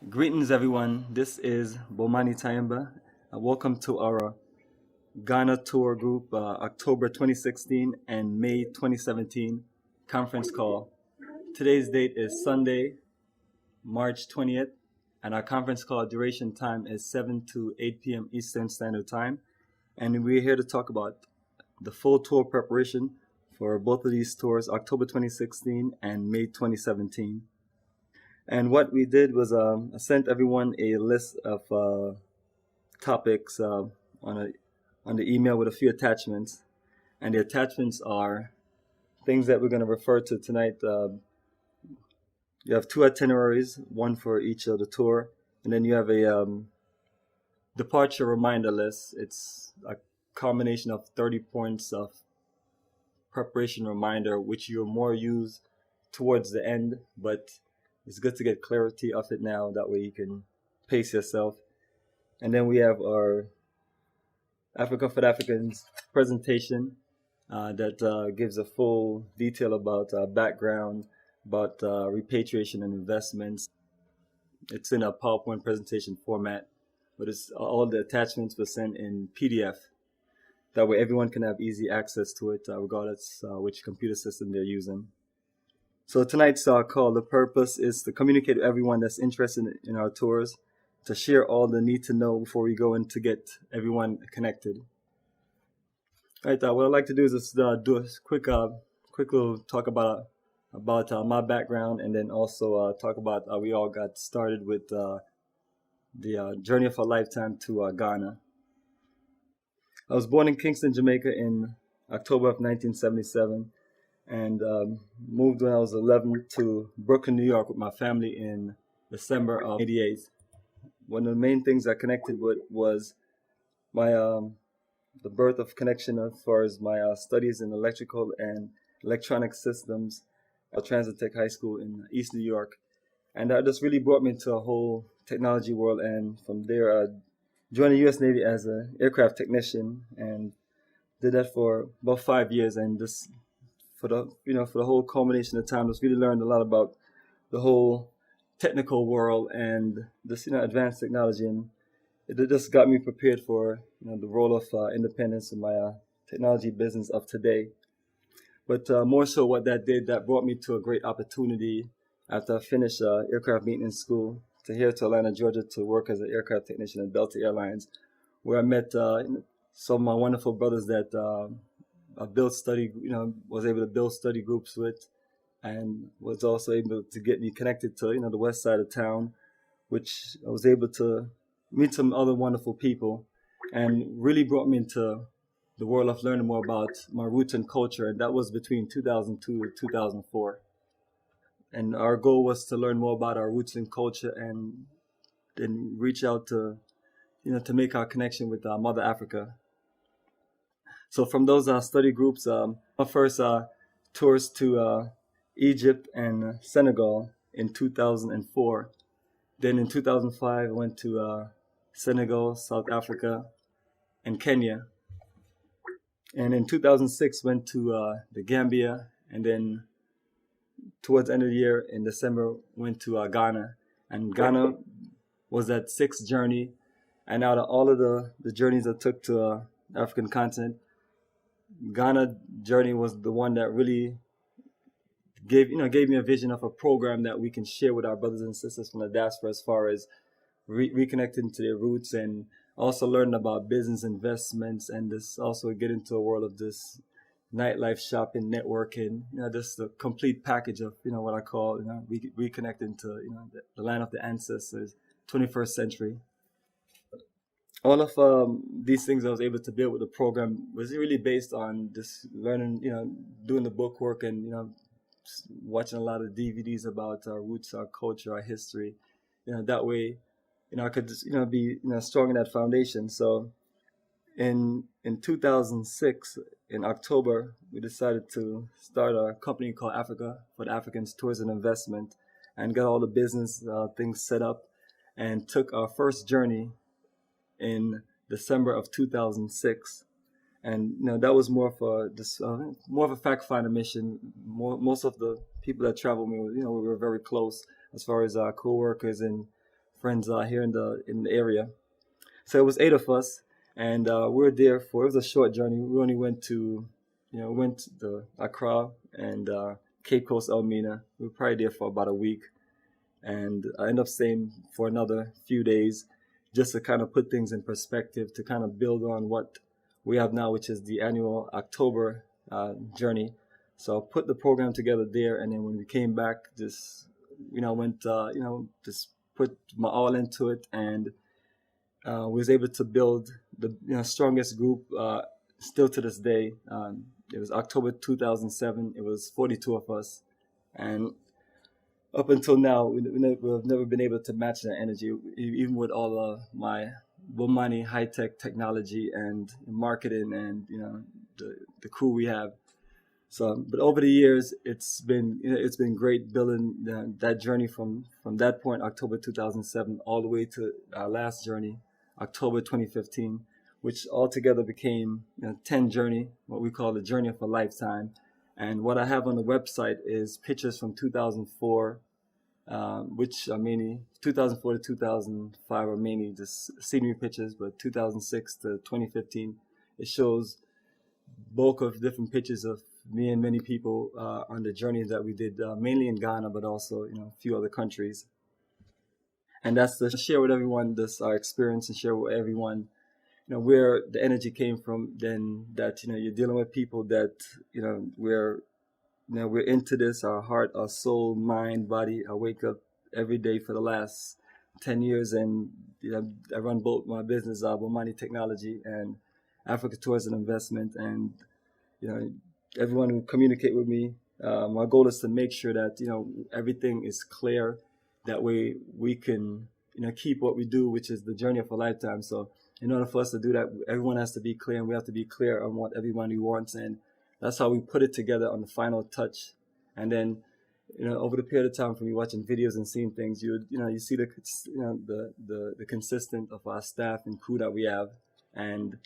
Greetings, everyone. This is Bomani Tayamba. Welcome to our Ghana tour group, October 2016 and May 2017 conference call. Today's date is Sunday, March 20th, and our conference call duration time is 7 to 8 p.m. Eastern Standard Time. And we're here to talk about the full tour preparation for both of these tours, October 2016 and May 2017. And what we did was I sent everyone a list of topics on the email with a few attachments. And the attachments are things that we're going to refer to tonight. You have two itineraries, one for each of the tour. And then you have a departure reminder list. It's a combination of 30 points of preparation reminder, which you'll more use towards the end, but it's good to get clarity of it now. That way you can pace yourself. And then we have our Africa for the Africans presentation that gives a full detail about background, about repatriation and investments. It's in a PowerPoint presentation format, but it's all the attachments were sent in PDF. That way everyone can have easy access to it, regardless which computer system they're using. So tonight's call, the purpose is to communicate with everyone that's interested in our tours, to share all the need to know before we go in to get everyone connected. All right, what I'd like to do is just do a quick little talk about my background, and then also talk about how we all got started with the journey of a lifetime to Ghana. I was born in Kingston, Jamaica in October of 1977. And moved when I was 11 to Brooklyn, New York with my family in December of 88. One of the main things I connected with was my the birth of connection as far as my studies in electrical and electronic systems at Transitech High School in East New York. And that just really brought me into a whole technology world. And from there, I joined the U.S. Navy as an aircraft technician and did that for about 5 years. And just for the whole culmination of time, just really learned a lot about the whole technical world and this advanced technology, and it just got me prepared for the role of independence in my technology business of today. But more so, what that brought me to a great opportunity after I finished aircraft maintenance school to here to Atlanta, Georgia, to work as an aircraft technician at Delta Airlines, where I met some of my wonderful brothers that I was able to build study groups with, and was also able to get me connected to, the west side of town, which I was able to meet some other wonderful people, and really brought me into the world of learning more about my roots and culture. And that was between 2002 and 2004. And our goal was to learn more about our roots and culture, and then reach out to, to make our connection with Mother Africa. So from those study groups, my first tours to Egypt and Senegal in 2004. Then in 2005, I went to Senegal, South Africa, and Kenya. And in 2006, went to the Gambia. And then towards the end of the year, in December, went to Ghana. And Ghana was that sixth journey. And out of all of the journeys I took to the African continent, Ghana journey was the one that really gave me a vision of a program that we can share with our brothers and sisters from the diaspora, as far as reconnecting to their roots, and also learning about business investments, and this also get into a world of this nightlife, shopping, networking, just the complete package of what I call reconnecting to the land of the ancestors, 21st century. All of these things I was able to build with the program was really based on just learning, doing the book work, and watching a lot of DVDs about our roots, our culture, our history. That way, I could just be strong in that foundation. So in 2006, in October, we decided to start a company called Africa for the Africans Tours and Investment, and got all the business things set up, and took our first journey in December of 2006. And that was more of a fact-finding mission. Most of the people that traveled with me, we were very close as far as co-workers and friends here in the area. So it was 8 of us, and we were there for, it was a short journey. We only went to, went to the Accra and Cape Coast, Elmina. We were probably there for about a week, and I ended up staying for another few days just to kind of put things in perspective, to kind of build on what we have now, which is the annual October journey. So I put the program together there, and then when we came back, just went just put my all into it, and was able to build the strongest group still to this day. It was October 2007. It was 42 of us, and up until now, we've never been able to match that energy, even with all my Bomani high-tech technology and marketing and the crew we have. So, but over the years, it's been great building that journey from that point, October 2007, all the way to our last journey, October 2015, which altogether became 10 journey, what we call the journey of a lifetime. And what I have on the website is pictures from 2004, which are mainly 2004 to 2005 are mainly just scenery pictures, but 2006 to 2015, it shows bulk of different pictures of me and many people on the journey that we did, mainly in Ghana, but also a few other countries. And that's to share with everyone this our experience and share with everyone where the energy came from. Then that you're dealing with people that we're into this, our heart, our soul, mind, body. I wake up every day for the last 10 years, and I run both my business, Bomani Technology and Africa Tours and Investment, and everyone who communicate with me. My goal is to make sure that everything is clear. That way we can keep what we do, which is the journey of a lifetime. So in order for us to do that, everyone has to be clear, and we have to be clear on what everybody wants, and that's how we put it together on the final touch. And then over the period of time, from you watching videos and seeing things, you see the consistent of our staff and crew that we have, and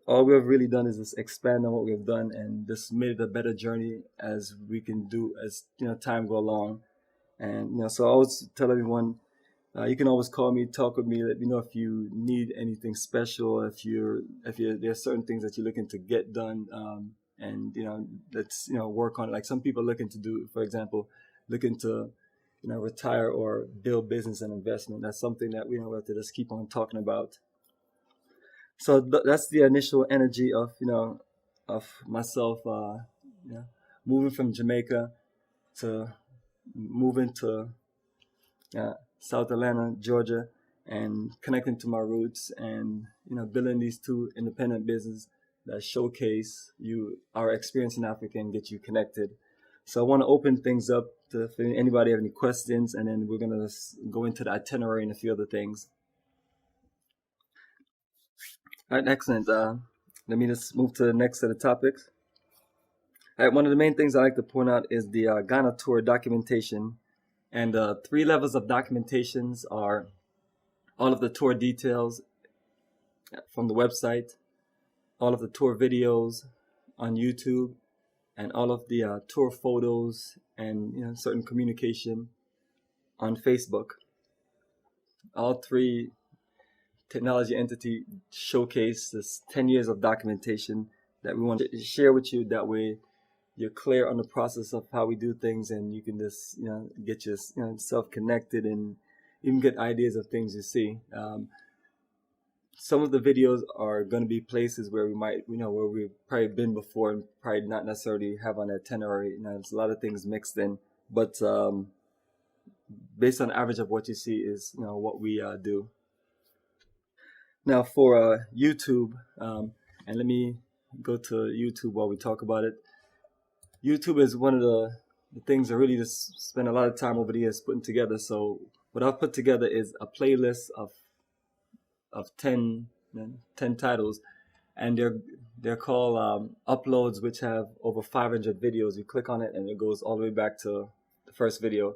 all we have really done is just expand on what we have done and just made it a better journey as we can do as time go along. And so I always tell everyone, you can always call me, talk with me, let me know if you need anything special, if there are certain things that you're looking to get done, and let's work on it. Like some people are looking to do, for example, looking to retire or build business and investment. That's something that we have to just keep on talking about. So that's the initial energy of of myself moving from Jamaica to moving to South Atlanta, Georgia, and connecting to my roots, and building these two independent businesses that showcase our experience in Africa and get you connected. So I want to open things up to if anybody have any questions, and then we're gonna go into the itinerary and a few other things. All right, excellent. Let me just move to the next set of topics. All right, one of the main things I like to point out is the Ghana tour documentation. And 3 levels of documentations are all of the tour details from the website, all of the tour videos on YouTube, and all of the tour photos and certain communication on Facebook. All 3 technology entity showcase this 10 years of documentation that we want to share with you. That way you're clear on the process of how we do things, and you can just get yourself connected and even get ideas of things you see. Some of the videos are going to be places where we might where we've probably been before and probably not necessarily have on itinerary. There's a lot of things mixed in, but based on average of what you see is what we do. Now for YouTube, and let me go to YouTube while we talk about it. YouTube is one of the things I really just spend a lot of time over the years putting together. So what I've put together is a playlist of 10 titles, and they're called uploads, which have over 500 videos. You click on it and it goes all the way back to the first video.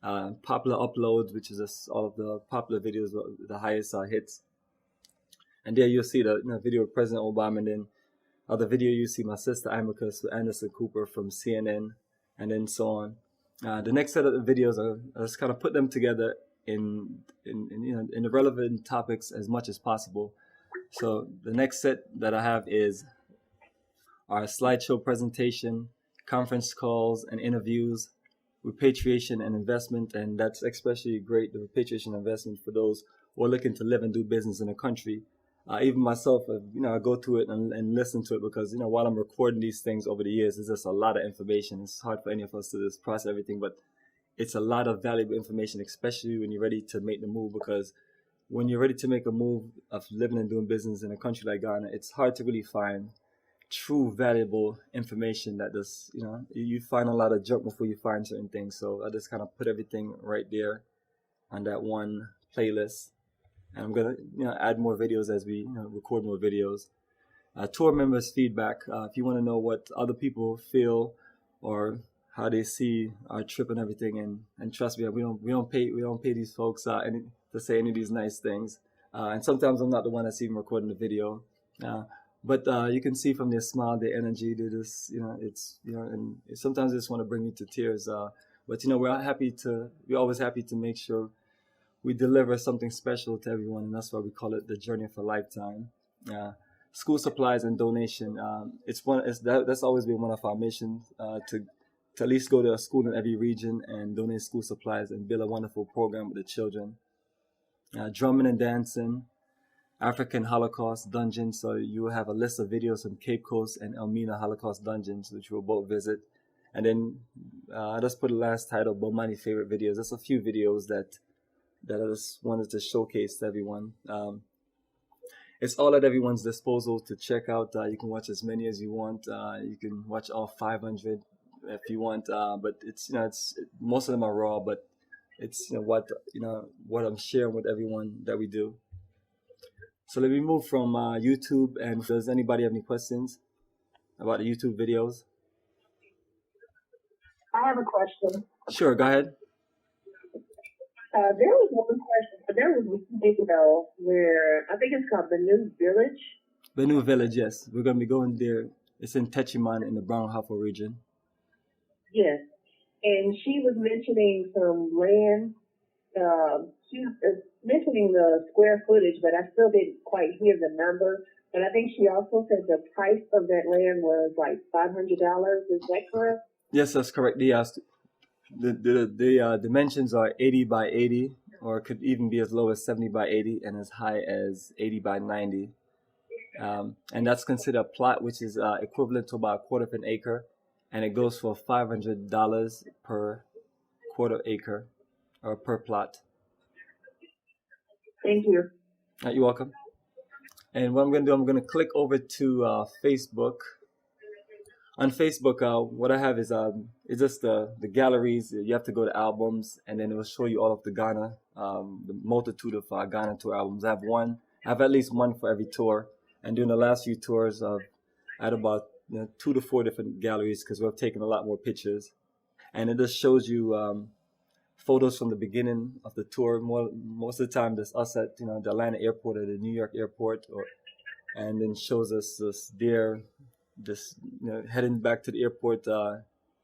Popular uploads, which is just all of the popular videos, the highest hits. And there you'll see the video of President Obama, and then other video you see my sister Amicus with Anderson Cooper from CNN, and then so on. The next set of videos are just kind of put them together in the relevant topics as much as possible. So the next set that I have is our slideshow presentation, conference calls and interviews, repatriation and investment, and that's especially great, the repatriation investment for those who are looking to live and do business in a country. Even myself, I go to it and listen to it because, while I'm recording these things over the years, it's just a lot of information. It's hard for any of us to just process everything, but it's a lot of valuable information, especially when you're ready to make the move, because when you're ready to make a move of living and doing business in a country like Ghana, it's hard to really find true valuable information that does, you find a lot of junk before you find certain things. So I just kind of put everything right there on that one playlist. And I'm gonna add more videos as we record more videos. Tour members feedback. If you want to know what other people feel or how they see our trip and everything, and trust me, we don't pay these folks to say any of these nice things. And sometimes I'm not the one that's even recording the video. But you can see from their smile, their energy, they just, and sometimes they just want to bring me to tears. But we're always happy to make sure we deliver something special to everyone, and that's why we call it the Journey of a Lifetime. School supplies and donation. That's always been one of our missions, to at least go to a school in every region and donate school supplies and build a wonderful program with the children. Drumming and dancing. African Holocaust Dungeon, so you will have a list of videos from Cape Coast and Elmina Holocaust Dungeons, which we'll both visit. And then I just put the last title, Bomani Favorite Videos. There's a few videos that I just wanted to showcase to everyone. It's all at everyone's disposal to check out. You can watch as many as you want. You can watch all 500 if you want, but it's most of them are raw, but it's what I'm sharing with everyone that we do. So let me move from YouTube, and does anybody have any questions about the YouTube videos? I have a question. Sure, go ahead. There was one question. There was a video where I think it's called The New Village. The New Village, yes. We're going to be going there. It's in Techiman in the Brown-Hafo region. Yes. And she was mentioning some land. She was mentioning the square footage, but I still didn't quite hear the number. But I think she also said the price of that land was like $500. Is that correct? Yes, that's correct. The dimensions are 80 by 80, or it could even be as low as 70 by 80 and as high as 80 by 90. And that's considered a plot, which is equivalent to about a quarter of an acre. And it goes for $500 per quarter acre or per plot. Thank you. You're welcome. And what I'm going to do, I'm going to click over to Facebook. On Facebook, what I have is it's just the galleries. You have to go to albums, and then it will show you all of the Ghana, the multitude of Ghana tour albums. I have at least one for every tour. And during the last few tours, I had about 2 to 4 different galleries because we've taken a lot more pictures. And it just shows you photos from the beginning of the tour. Most of the time, there's us at the Atlanta airport or the New York airport, and then shows us this heading back to the airport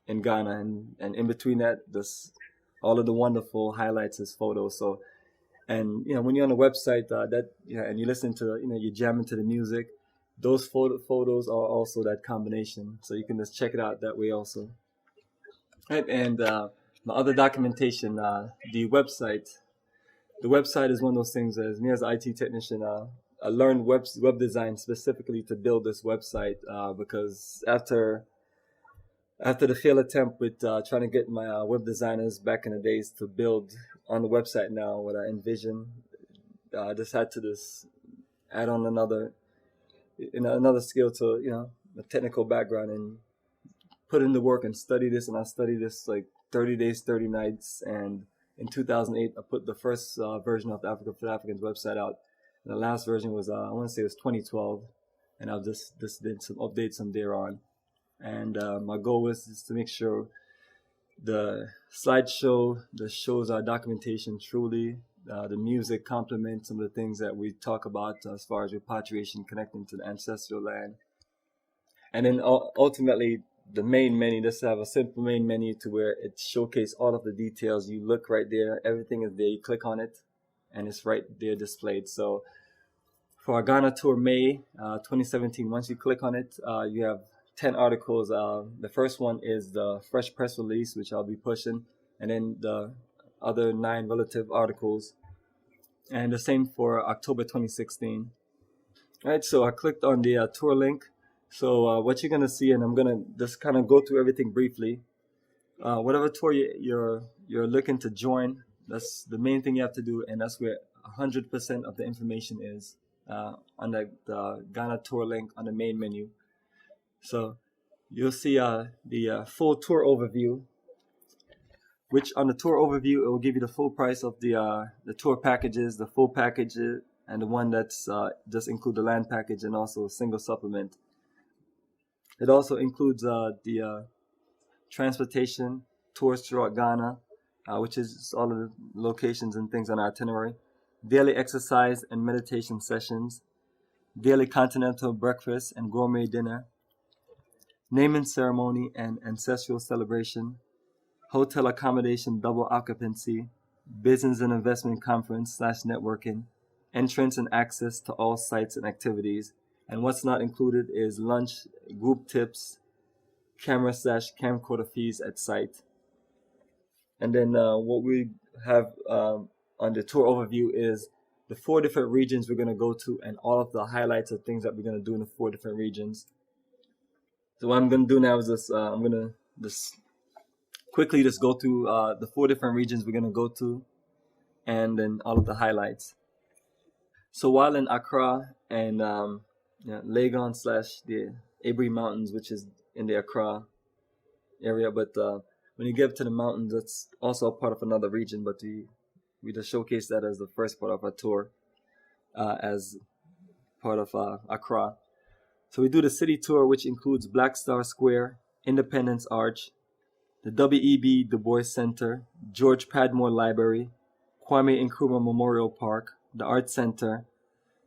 in Ghana, and in between that, all of the wonderful highlights is photos. So, and when you're on the website and you listen to you jam into the music, those photos are also that combination. So you can just check it out that way also. Right, and my other documentation, the website is one of those things. As me as an IT technician, I learned web design specifically to build this website because after the failed attempt with trying to get my web designers back in the days to build on the website now, what I envision, I just had to add on another skill to a technical background and put in the work and study this. And I studied this like 30 days, 30 nights. And in 2008, I put the first version of the Africa for Africans website out. And the last version was, I want to say it was 2012. And I've just did some updates from there on. And my goal was to make sure the slideshow, the shows, our documentation truly, the music complements some of the things that we talk about as far as repatriation, connecting to the ancestral land. And then ultimately, the main menu. Just have a simple main menu to where it showcases all of the details. You look right there, everything is there. You click on it, and it's right there displayed. So for our Ghana tour May 2017, once you click on it, you have 10 articles. The first one is the fresh press release, which I'll be pushing, and then the other 9 relative articles. And the same for October 2016. All right, so I clicked on the tour link. So what you're gonna see, and I'm gonna just kind of go through everything briefly. Whatever tour you're looking to join, that's the main thing you have to do, and that's where 100% of the information is on the Ghana tour link on the main menu. So you'll see the full tour overview, which on the tour overview it will give you the full price of the tour packages, the full package, and the one that's just include the land package and also a single supplement. It also includes the transportation, tours throughout Ghana, which is all of the locations and things on our itinerary, daily exercise and meditation sessions, daily continental breakfast and gourmet dinner, naming ceremony and ancestral celebration, hotel accommodation double occupancy, business and investment conference / networking, entrance and access to all sites and activities. And what's not included is lunch, group tips, camera / camcorder fees at site. And then what we have on the tour overview is the 4 different regions we're going to go to and all of the highlights of things that we're going to do in the 4 different regions. So what I'm going to do now is this, I'm going to just quickly just go through the 4 different regions we're going to go to and then all of the highlights. So while in Accra and Legon / the Abri Mountains, which is in the Accra area, but when you get to the mountains, that's also a part of another region, but we just showcase that as the first part of our tour as part of Accra. So we do the city tour, which includes Black Star Square, Independence Arch, the W.E.B. Du Bois Center, George Padmore Library, Kwame Nkrumah Memorial Park, the Art Center,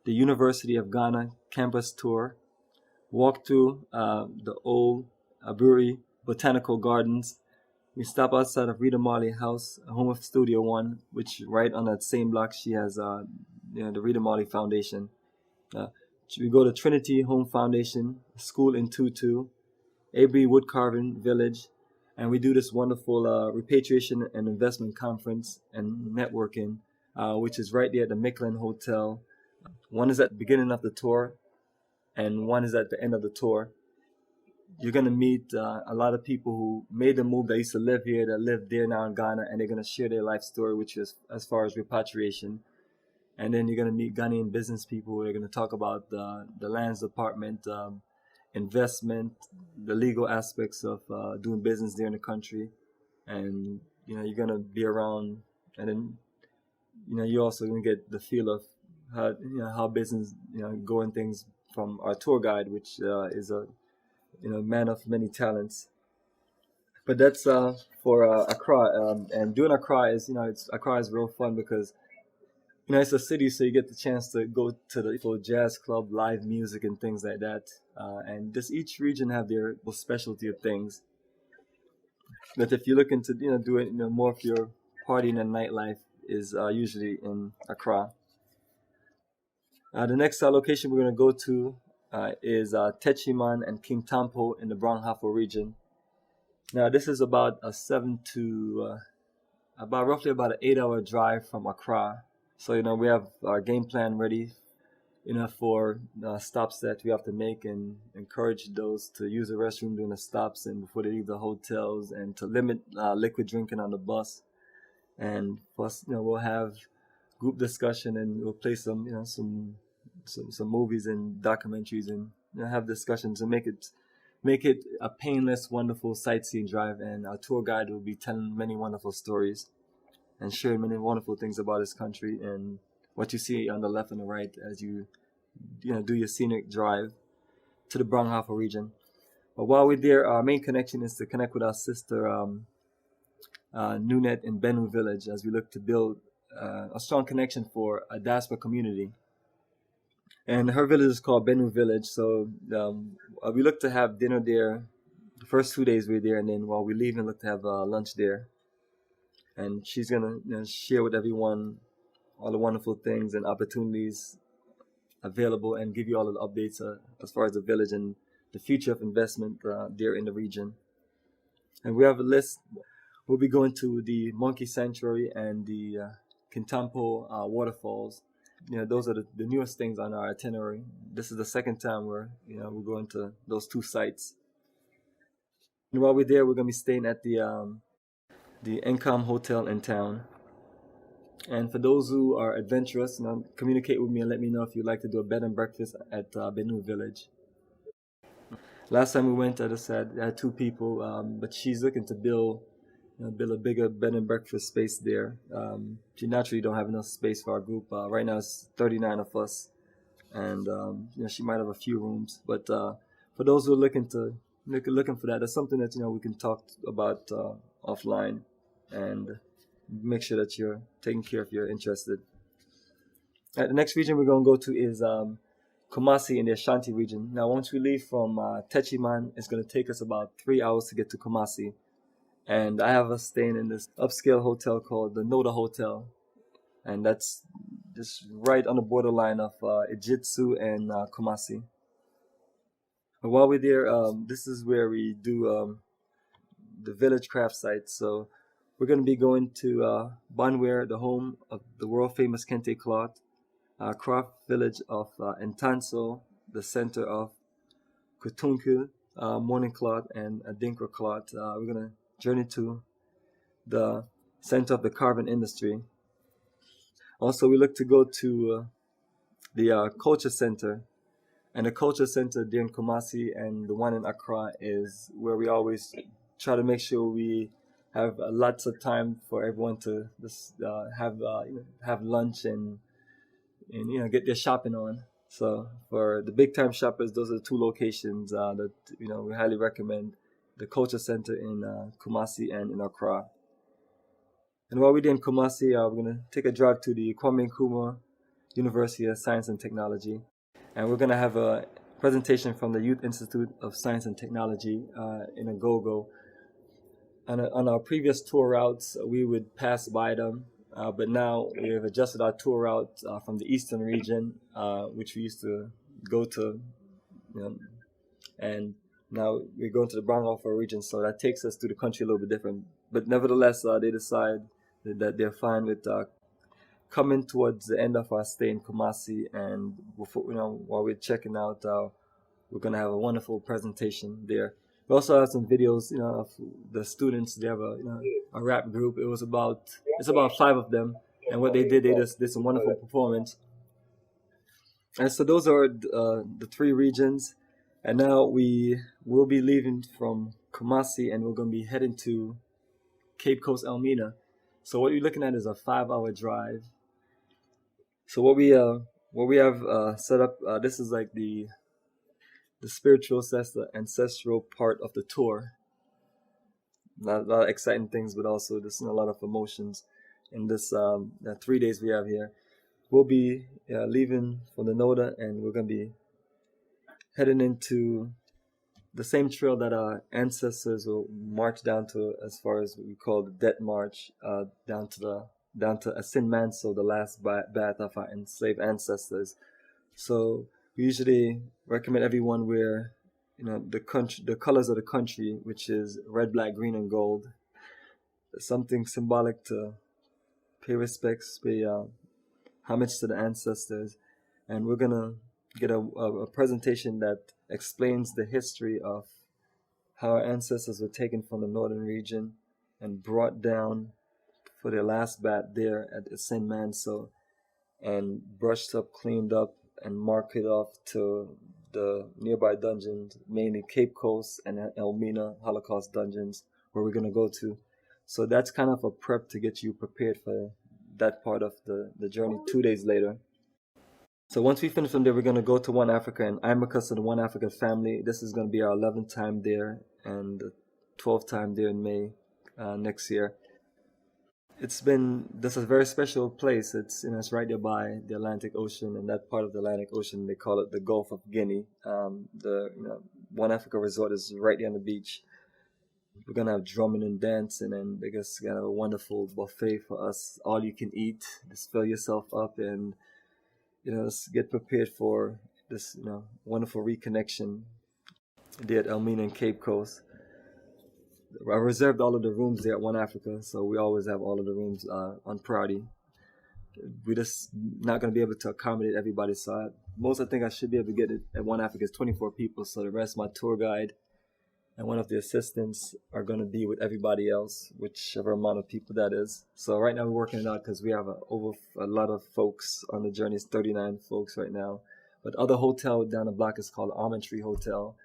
the University of Ghana campus tour, walk through the old Aburi Botanical Gardens. We stop outside of Rita Marley House, home of Studio One, which right on that same block she has the Rita Marley Foundation. We go to Trinity Home Foundation, school in Tutu, Abri Woodcarving Village, and we do this wonderful repatriation and investment conference and networking, which is right there at the Micklin Hotel. One is at the beginning of the tour, and one is at the end of the tour. You're going to meet a lot of people who made the move that used to live here, that live there now in Ghana, and they're going to share their life story, which is as far as repatriation. And then you're going to meet Ghanaian business people who are going to talk about the lands department, investment, the legal aspects of doing business there in the country. And, you're going to be around, and then, you're also going to get the feel of how business, going things from our tour guide, which is a man of many talents. But that's for Accra, and doing Accra is Accra is real fun because it's a city, so you get the chance to go to the little jazz club, live music, and things like that. And just each region have their specialty of things. But if you're looking to do it, more of your partying and nightlife is usually in Accra. The next location we're going to go to is Techiman and King Tampo in the Brong-Ahafo region. Now this is about a roughly about an 8-hour drive from Accra. So we have our game plan ready, for stops that we have to make, and encourage those to use the restroom during the stops and before they leave the hotels, and to limit liquid drinking on the bus. And plus, we'll have group discussion, and we'll play some movies and documentaries, and have discussions and make it a painless, wonderful sightseeing drive. And our tour guide will be telling many wonderful stories and sharing many wonderful things about this country and what you see on the left and the right as you do your scenic drive to the Brong-Ahafo region. But while we're there, our main connection is to connect with our sister Nunet in Benue Village, as we look to build a strong connection for a diaspora community. And her village is called Benue Village, so we look to have dinner there the first 2 days we're there, and then while we leave, and look to have lunch there. And she's gonna share with everyone all the wonderful things and opportunities available, and give you all of the updates as far as the village and the future of investment there in the region. And we have a list. We'll be going to the Monkey Sanctuary and the Kintampo waterfalls. Those are the newest things on our itinerary. This is the second time we're going to those two sites. And while we're there, we're gonna be staying at the Encom Hotel in town. And for those who are adventurous, communicate with me and let me know if you'd like to do a bed and breakfast at Benue Village. Last time we went, as I said, I had 2 people, but she's looking to build a bigger bed and breakfast space there. She naturally don't have enough space for our group. Right now it's 39 of us, and she might have a few rooms. But for those who are looking for that, that's something that we can talk about offline, and make sure that you're taken care if you're interested. The next region we're going to go to is Kumasi in the Ashanti region. Now, once we leave from Techiman, it's going to take us about 3 hours to get to Kumasi. And I have us staying in this upscale hotel called the Noda Hotel. And that's just right on the borderline of Ijitsu and Kumasi. And while we're there, this is where we do the village craft site. So we're going to be going to Banwer, the home of the world famous Kente cloth, craft village of Entanso, the center of Kutunkul, morning cloth, and Adinkra cloth. We're going to journey to the center of the carving industry. Also, we look to go to the culture center. And the culture center there in Kumasi and the one in Accra is where we always try to make sure we have lots of time for everyone to just have lunch and get their shopping on. So for the big time shoppers, those are the 2 locations that we highly recommend: the culture center in Kumasi and in Accra. And while we're in Kumasi, we're gonna take a drive to the Kwame Nkrumah University of Science and Technology, and we're gonna have a presentation from the Youth Institute of Science and Technology in Agogo. On our previous tour routes, we would pass by them, but now we have adjusted our tour route from the eastern region, which we used to go to, and now we're going to the Brangolfa region, so that takes us to the country a little bit different. But nevertheless, they decide that they're fine with coming towards the end of our stay in Kumasi, and before, while we're checking out, we're gonna have a wonderful presentation there. We also have some videos, of the students. They have a rap group. It's about 5 of them, and what they just did some wonderful performance. And so those are the 3 regions, and now we will be leaving from Kumasi, and we're gonna be heading to Cape Coast Elmina. So what you're looking at is a 5-hour drive. So what we have set up, this is like the spiritual, the ancestral part of the tour. A lot of exciting things, but also just a lot of emotions in this 3 days we have here. We'll be leaving from the Noda, and we're going to be heading into the same trail that our ancestors will march down to, as far as what we call the Death March, down to Asin Manso, the last bath of our enslaved ancestors. So we usually recommend everyone wear, the colors of the country, which is red, black, green, and gold. Something symbolic to pay respects, pay homage to the ancestors. And we're gonna get a presentation that explains the history of how our ancestors were taken from the northern region and brought down for their last bath there at St. Manso, and brushed up, cleaned up, and marketed off to the nearby dungeons, mainly Cape Coast and Elmina Holocaust dungeons, where we're going to go to. So that's kind of a prep to get you prepared for that part of the journey 2 days later. So once we finish from there, we're going to go to One Africa, and I'm because of the One Africa family. This is going to be our 11th time there and the 12th time there in May next year. This is a very special place. It's right there by the Atlantic Ocean, and that part of the Atlantic Ocean, they call it the Gulf of Guinea. The One Africa resort is right there on the beach. we're gonna have drumming and dancing, and I guess we're gonna have a wonderful buffet for us, all you can eat. Just fill yourself up and just get prepared for this wonderful reconnection there at Elmina and Cape Coast. I reserved all of the rooms there at One Africa, so we always have all of the rooms on priority. We're just not going to be able to accommodate everybody, so I think I should be able to get it at One Africa is 24 people, so the rest, my tour guide and one of the assistants are going to be with everybody else, whichever amount of people that is. So right now we're working it out because we have over a lot of folks on the journey. It's 39 folks right now. But the other hotel down the block is called Almond Tree Hotel,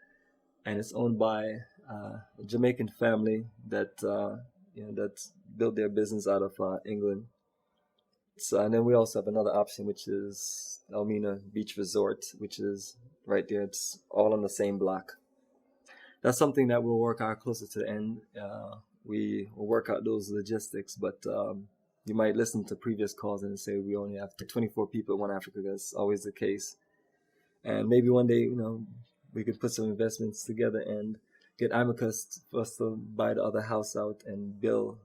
and it's owned by a Jamaican family that that's built their business out of England. So, and then we also have another option, which is Elmina Beach Resort, which is right there. It's all on the same block. That's something that we'll work out closer to the end. We will work out those logistics, but you might listen to previous calls and say we only have 24 people at One Africa. That's always the case. And maybe one day, we could put some investments together and get Amicus for us to buy the other house out and build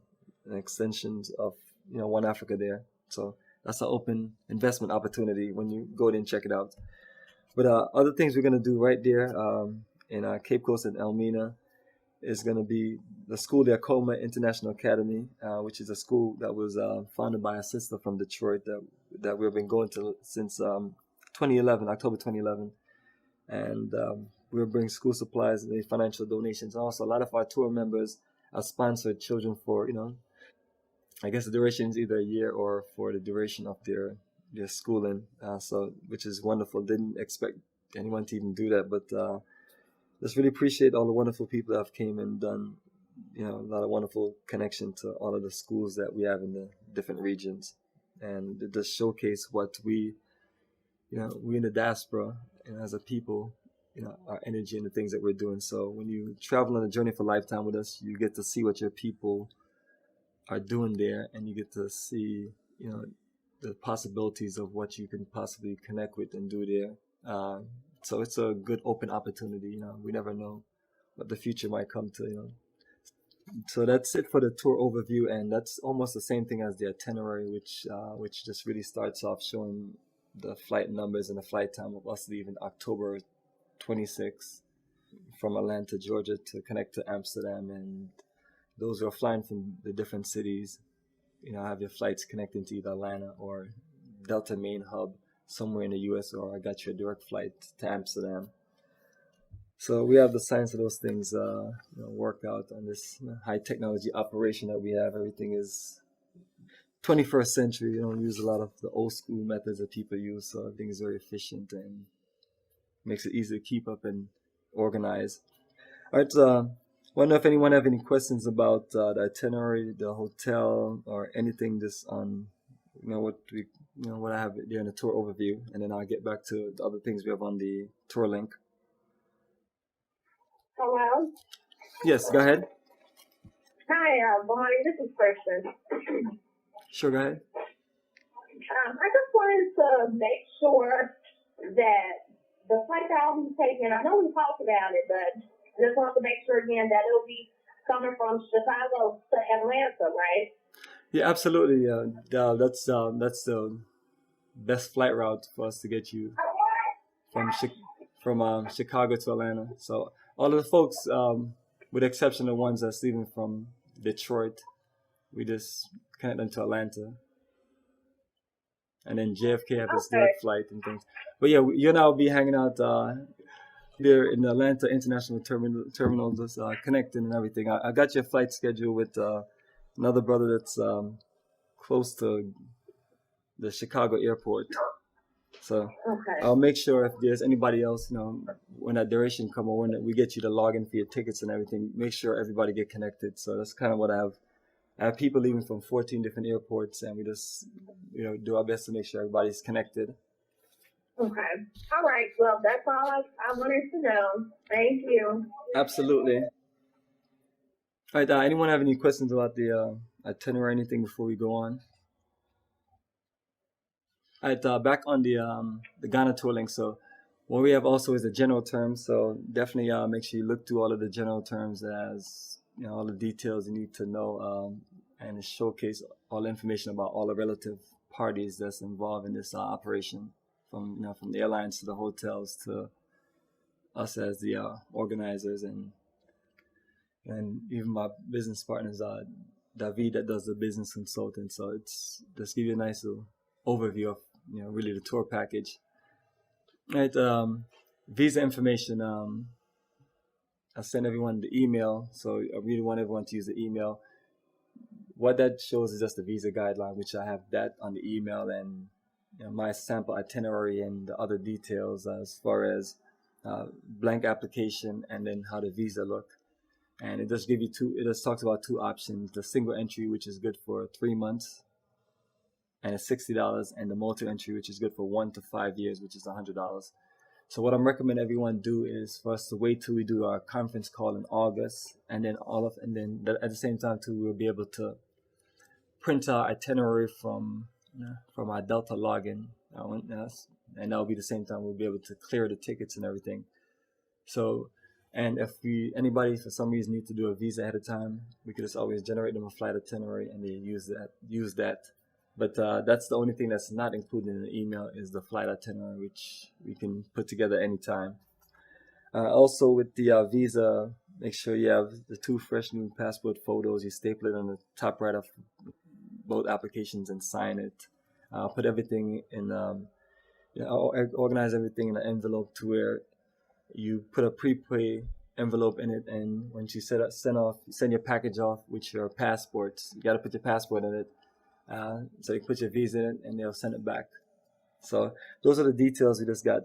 an extension of, One Africa there. So that's an open investment opportunity when you go there and check it out. But other things we're going to do right there in Cape Coast and Elmina is going to be the school there, Coma International Academy, which is a school that was founded by a sister from Detroit that we've been going to since 2011, October 2011. And we'll bring school supplies and financial donations. Also, a lot of our tour members have sponsored children for, I guess the duration is either a year or for the duration of their schooling. So, which is wonderful. Didn't expect anyone to even do that, but just really appreciate all the wonderful people that have came and done, a lot of wonderful connection to all of the schools that we have in the different regions. And it does showcase what we in the diaspora, as a people, our energy and the things that we're doing. So when you travel on a journey for a lifetime with us, you get to see what your people are doing there, and you get to see, the possibilities of what you can possibly connect with and do there. So it's a good open opportunity. We never know what the future might come to. So that's it for the tour overview, and that's almost the same thing as the itinerary, which just really starts off showing the flight numbers and the flight time of us leaving October 26th from Atlanta, Georgia, to connect to Amsterdam, and those who are flying from the different cities, have your flights connecting to either Atlanta or Delta main hub somewhere in the U.S., or I got your direct flight to Amsterdam. So we have the science of those things worked out on this high technology operation that we have. Everything is 21st century. You don't use a lot of the old school methods that people use, so everything is very efficient and makes it easy to keep up and organize. All right. Wonder if anyone have any questions about the itinerary, the hotel, or anything just on what I have there in the tour overview, and then I'll get back to the other things we have on the tour link. Hello? Yes, go ahead. Hi, Bonnie, this is Kristen. Sure, go ahead. I just wanted to make sure that the flight that I'll be taking, I know we talked about it, but I just want to make sure again that it'll be coming from Chicago to Atlanta, right? Yeah, absolutely. That's the best flight route for us to get you from Chicago to Atlanta. So all of the folks, with the exception of the ones that's leaving from Detroit, we just connect them to Atlanta. And then JFK have his direct flight and things. But yeah, you and I will be hanging out there in the Atlanta International Terminal, just connecting and everything. I got your flight schedule with another brother that's close to the Chicago airport. So I'll make sure if there's anybody else, when that duration comes, or when we get you to log in for your tickets and everything, make sure everybody get connected. So that's kind of what I have. I have people leaving from 14 different airports, and we just, do our best to make sure everybody's connected. Okay. All right. Well, that's all I wanted to know. Thank you. Absolutely. All right. Anyone have any questions about the itinerary or anything before we go on? All right. Back on the Ghana tour link. So what we have also is the general terms. So definitely make sure you look through all of the general terms as all the details you need to know, and it showcase all the information about all the relative parties that's involved in this operation, from the airlines to the hotels to us as the organizers, and even my business partners, David, that does the business consultant. So it's just give you a nice little overview of really the tour package. Right, visa information. I sent everyone the email, so I really want everyone to use the email. What that shows is just the visa guideline, which I have that on the email, and my sample itinerary and the other details as far as blank application and then how the visa look. And it just talks about two options: the single entry, which is good for 3 months, and it's $60, and the multi-entry, which is good for 1 to 5 years, which is $100. So what I'm recommending everyone do is for us to wait till we do our conference call in August, and then at the same time too, we'll be able to print our itinerary from our Delta login, and that'll be the same time we'll be able to clear the tickets and everything. So, and if anybody for some reason need to do a visa ahead of time, we could just always generate them a flight itinerary and they use that. But that's the only thing that's not included in the email is the flight itinerary, which we can put together anytime. Also with the visa, make sure you have the 2 fresh new passport photos. You staple it on the top right of both applications and sign it. Put everything in, organize everything in an envelope to where you put a prepay envelope in it, and once you send your package off with your passports, you got to put your passport in it. So you put your visa in it and they'll send it back. So those are the details we just got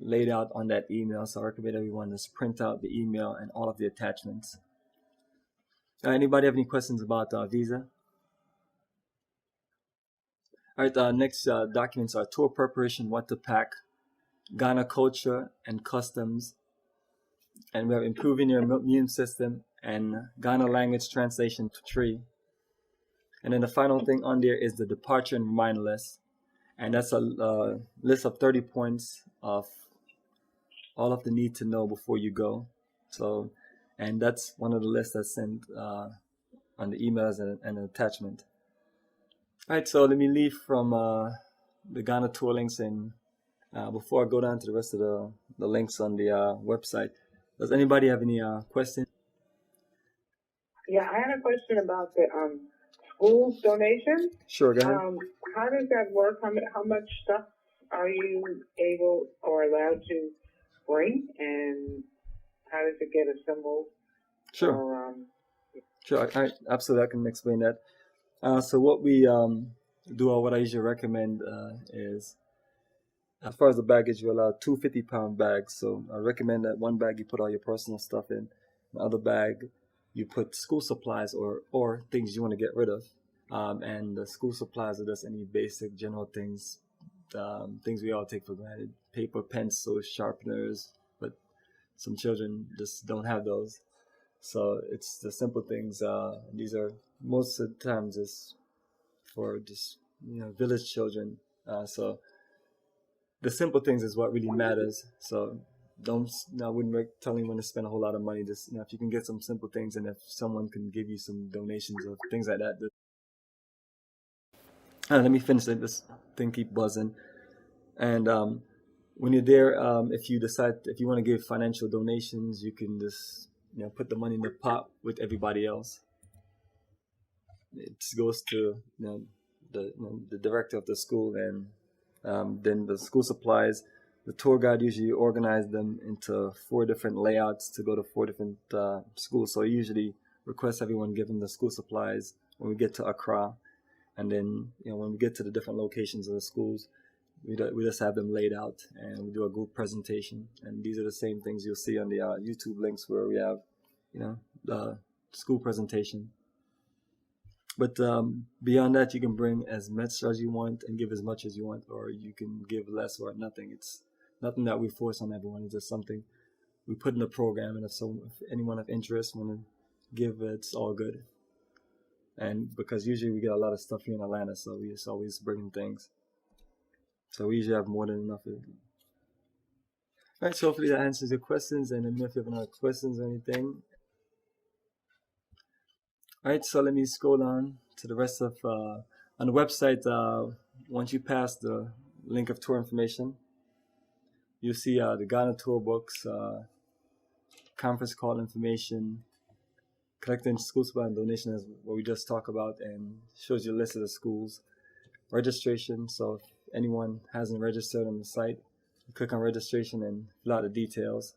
laid out on that email. So I recommend everyone just print out the email and all of the attachments. Anybody have any questions about visa? All right, next documents are tour preparation, what to pack, Ghana culture and customs, and we have improving your immune system and Ghana language translation to 3. And then the final thing on there is the departure and reminder list. And that's a list of 30 points of all of the need to know before you go. So, and that's one of the lists that's sent on the email as an attachment. All right, so let me leave from the Ghana tour links, and before I go down to the rest of the links on the website, does anybody have any questions? Yeah, I had a question about the school donation. Sure, go ahead. How does that work? How much stuff are you able or allowed to bring, and how does it get assembled? Sure. Or, Sure, all right, absolutely, I can explain that. So what we do, or what I usually recommend is, as far as the baggage, you're allowed 2 50-pound bags. So I recommend that one bag you put all your personal stuff in, the other bag you put school supplies or things you want to get rid of. And the school supplies are just any basic general things, things we all take for granted: paper, pencils, sharpeners, but some children just don't have those. So it's the simple things. These are most of the times just for village children. So the simple things is what really matters. So I wouldn't tell anyone to spend a whole lot of money. Just if you can get some simple things, and if someone can give you some donations or things like that. Let me finish it. This thing keep buzzing. And when you're there, if you want to give financial donations, you can just put the money in the pot with everybody else. It goes to the director of the school, and then the school supplies. The tour guide usually organizes them into 4 different layouts to go to 4 different schools. So I usually request everyone give them the school supplies when we get to Accra, and then when we get to the different locations of the schools, we just have them laid out, and we do a group presentation. And these are the same things you'll see on the YouTube links where we have the school presentation. But beyond that, you can bring as much as you want and give as much as you want, or you can give less or nothing. It's nothing that we force on everyone. It's just something we put in the program, and if anyone of interest want to give, it's all good. And because usually we get a lot of stuff here in Atlanta, so we just always bring things. So we usually have more than enough of it. All right, so hopefully that answers your questions, and if you have any other questions or anything. All right, so let me scroll on to the rest of on the website. Once you pass the link of tour information, you'll see the Ghana tour books, conference call information, collecting school supply and donation is what we just talked about, and shows you a list of the schools. Registration, so if anyone hasn't registered on the site, you click on registration and fill out the details.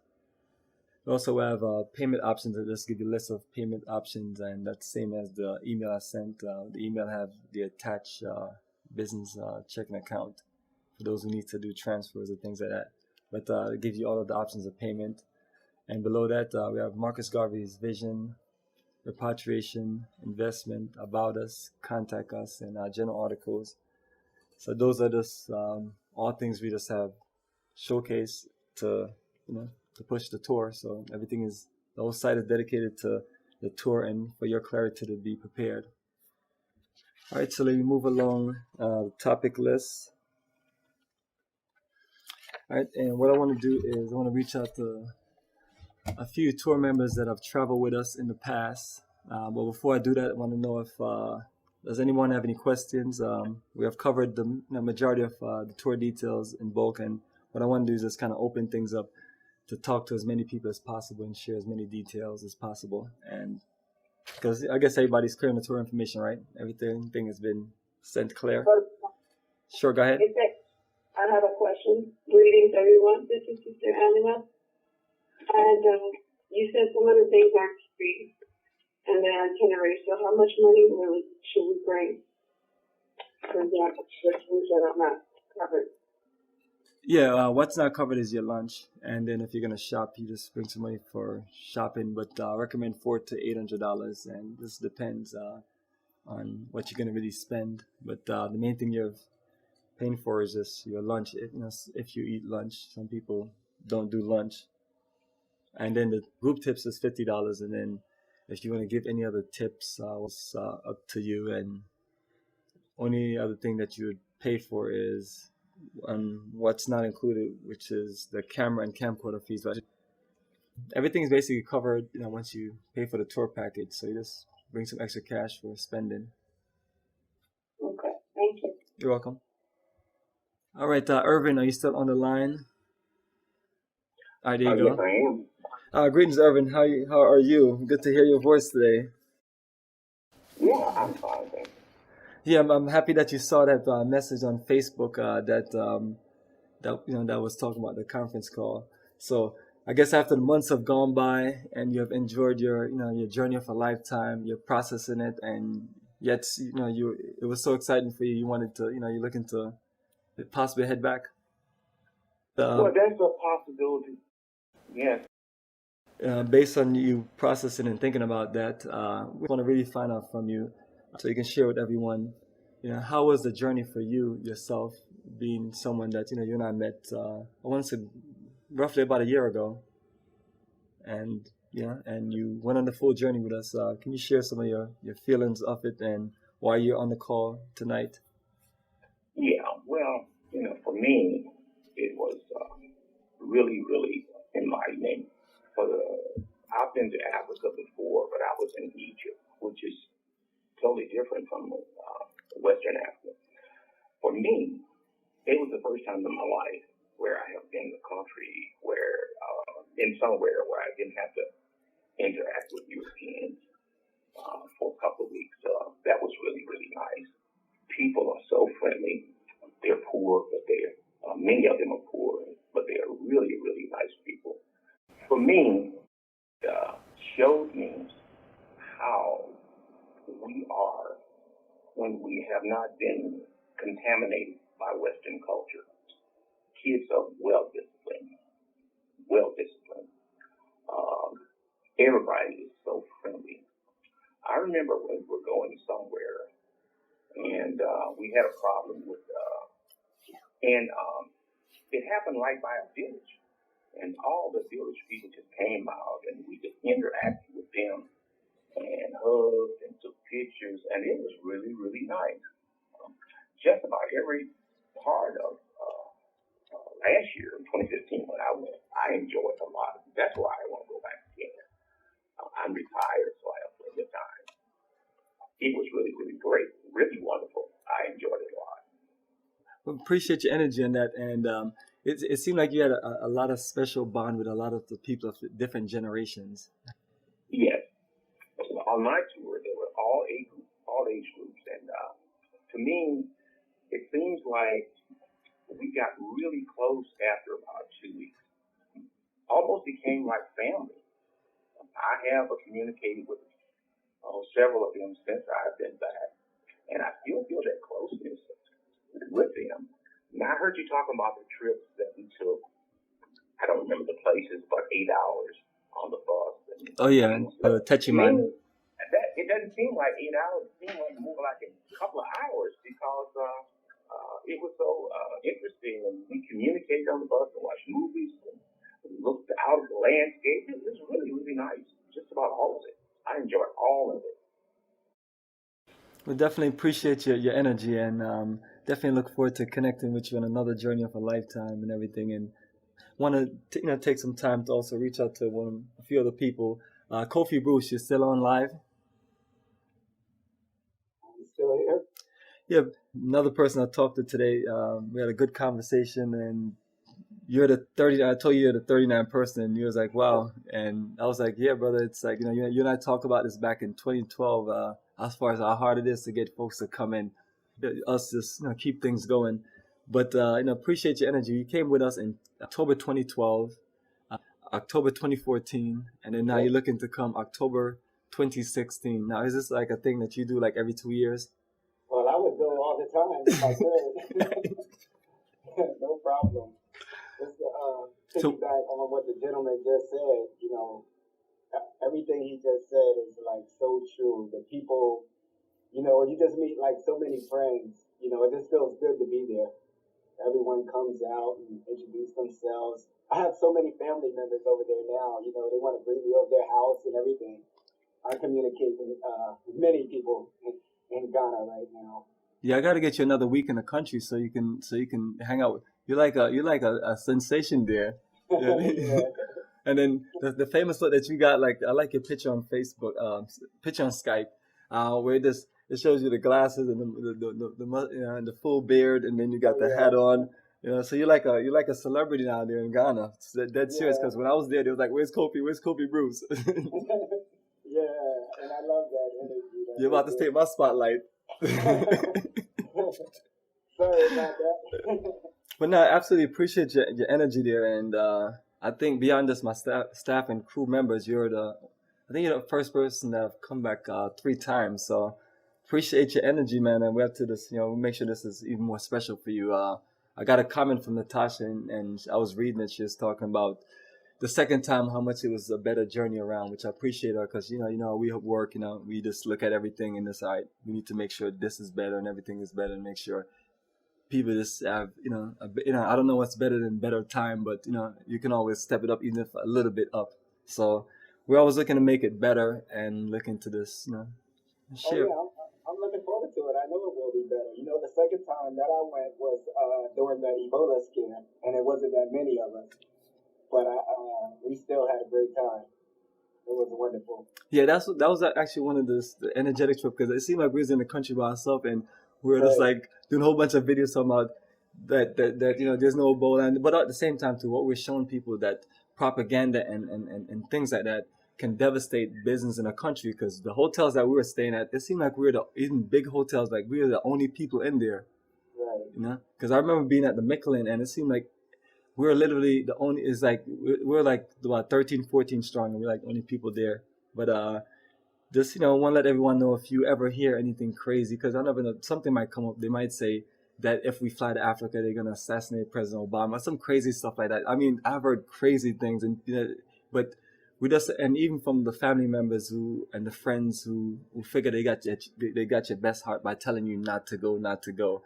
We also have payment options that just give you a list of payment options, and that's the same as the email I sent. The email have the attached business checking account for those who need to do transfers and things like that. But it gives you all of the options of payment. And below that, we have Marcus Garvey's vision, repatriation, investment, about us, contact us, and general articles. So those are just all things we just have showcased to to push the tour. So everything is, the whole site is dedicated to the tour and for your clarity to be prepared. All right, so let me move along the topic list. All right, and what I want to do is I want to reach out to a few tour members that have traveled with us in the past. But before I do that, I want to know if does anyone have any questions? We have covered the majority of the tour details in bulk, and what I want to do is just kind of open things up to talk to as many people as possible and share as many details as possible. And because I guess everybody's clear on the tour information, right? Everything has been sent clear. Sure, go ahead. I have a question. Greetings, everyone. This is Sister Anima. And you said some of the things aren't free and the itinerary. So how much money really should we bring? For example, the foods that are not covered. Yeah, what's not covered is your lunch, and then if you're gonna shop, you just bring some money for shopping. But I recommend $400 to $800, and this depends on what you're gonna really spend. But the main thing you're paying for is just your lunch. If you eat lunch, some people don't do lunch, and then the group tips is $50, and then if you want to give any other tips, it's up to you. And only other thing that you would pay for is what's not included, which is the camera and camcorder fees. But everything is basically covered, once you pay for the tour package. So you just bring some extra cash for spending. Okay, thank you. You're welcome. All right, Irvin, are you still on the line? All right, there you Yes, I am. Greetings, Irvin. How are you? Good to hear your voice today. Yeah, I'm fine, thank you. Yeah, I'm happy that you saw that message on Facebook that was talking about the conference call. So I guess after the months have gone by and you have enjoyed your your journey of a lifetime, you're processing it, and yet it was so exciting for you. You wanted to you're looking to possibly head back. Well, that's a possibility. Yes. Based on you processing and thinking about that, we want to really find out from you, so you can share with everyone, how was the journey for you yourself, being someone that you and I met, I want to say roughly about a year ago, and and you went on the full journey with us. Can you share some of your feelings of it and why you're on the call tonight? Yeah, well, for me, it was really, really enlightening. I've been to Africa before, but I was in Egypt, which is totally different from Western Africa. For me, it was the first time in my life where I have been in a country where, somewhere where I didn't have to interact with Europeans for a couple of weeks. That was really, really nice. People are so friendly. They're poor, but many of them are poor, but they are really, really nice people. For me, showed me how we are when we have not been contaminated by Western culture. Kids are well disciplined. Everybody is so friendly. I remember when we were going somewhere, and we had a problem with, it happened right by a village. And all the village people just came out, and we just interacted with them and hugged and took pictures, and it was really, really nice. Just about every part of last year, in 2015, when I went, I enjoyed a lot. That's why I want to go back again. I'm retired, so I have plenty of time. it was really, really great, really wonderful. I enjoyed it a lot. Well, appreciate your energy on that, and it seemed like you had a lot of special bond with a lot of the people of different generations. Yes, on my tour, there were all age groups, and to me, it seems like we got really close after about 2 weeks. Almost became like family. I have communicated with several of them since I've been back, and I still feel that closeness with them. Now, I heard you talking about the trips that we took. I don't remember the places, but 8 hours on the bus. And Oh yeah, to Techiman. me, it doesn't seem like 8 hours. It seemed like more like a couple of hours because it was so interesting. And we communicated on the bus and watched movies and looked out at the landscape. It was really, really nice. Just about all of it. I enjoyed all of it. We definitely appreciate your energy, and definitely look forward to connecting with you on another journey of a lifetime and everything. And want to take some time to also reach out to a few other people. Kofi Bruce, you're still on live. I'm still here. Yeah, another person I talked to today. We had a good conversation, and you're the 30. I told you you're the 39 person, and you was like, "Wow!" And I was like, "Yeah, brother. It's like you and I talked about this back in 2012. As far as how hard it is to get folks to come in, us just keep things going." But appreciate your energy. You came with us in October 2012, October 2014, and then now you're looking to come October 2016. Now, is this like a thing that you do like every 2 years? Well, I would go all the time if I could. No problem. Just to So- piggyback on what the gentleman just said, everything he just said is like so true. The people, you just meet like so many friends. It just feels good to be there. Everyone comes out and introduce themselves. I have so many family members over there now. They want to bring me over their house and everything. I communicate with many people in Ghana right now. Yeah, I got to get you another week in the country so you can hang out. You're like a sensation there. Yeah. Yeah. And then the famous look that you got, like I like your picture on Facebook, picture on Skype, where it shows you the glasses and and the full beard, and then you got the hat on. So you're like a celebrity now there in Ghana. It's dead serious, because when I was there, they was like, "Where's Kofi? Where's Kofi Bruce?" Yeah, and I love that energy. You're about to take my spotlight. Sorry about that. But no, I absolutely appreciate your energy there, and I think beyond just my staff and crew members, you're the first person that have come back 3 times. So appreciate your energy, man, and we have to we'll make sure this is even more special for you. I got a comment from Natasha, and I was reading it. She was talking about the second time how much it was a better journey around, which I appreciate her, because we work, we just look at everything and decide we need to make sure this is better and everything is better, and make sure people just have I don't know what's better than better time, but you can always step it up, even if a little bit up. So we're always looking to make it better and looking to this share. Oh, yeah, I'm looking forward to it. I know it will be better. The second time that I went was during the Ebola scare, and it wasn't that many of us, but we still had a great time. It was wonderful. Yeah, that was actually one of the energetic trip, because it seemed like we was in the country by ourselves, and we were just like doing a whole bunch of videos talking about that there's no Ebola, but at the same time too, what we're showing people, that propaganda and things like that can devastate business in a country, because the hotels that we were staying at, it seemed like we were even big hotels, like we were the only people in there. Right. Because I remember being at the Michelin, and it seemed like we were literally the only. It's like we're like about 13, 14 strong, and we're like the only people there. But just want to let everyone know, if you ever hear anything crazy, because I never know, something might come up. They might say that if we fly to Africa, they're gonna assassinate President Obama, some crazy stuff like that. I mean, I've heard crazy things, and but we just, and even from the family members and the friends who figure they got your best heart by telling you not to go.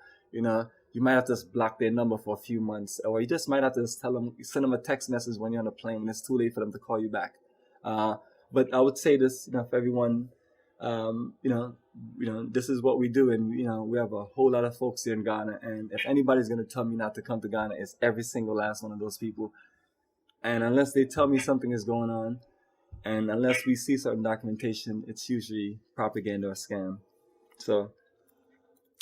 You might have to just block their number for a few months, or you just might have to just send them a text message when you're on a plane when it's too late for them to call you back. But I would say this, for everyone, this is what we do, and we have a whole lot of folks here in Ghana, and if anybody's gonna tell me not to come to Ghana, it's every single last one of those people. And unless they tell me something is going on, and unless we see certain documentation, it's usually propaganda or scam. So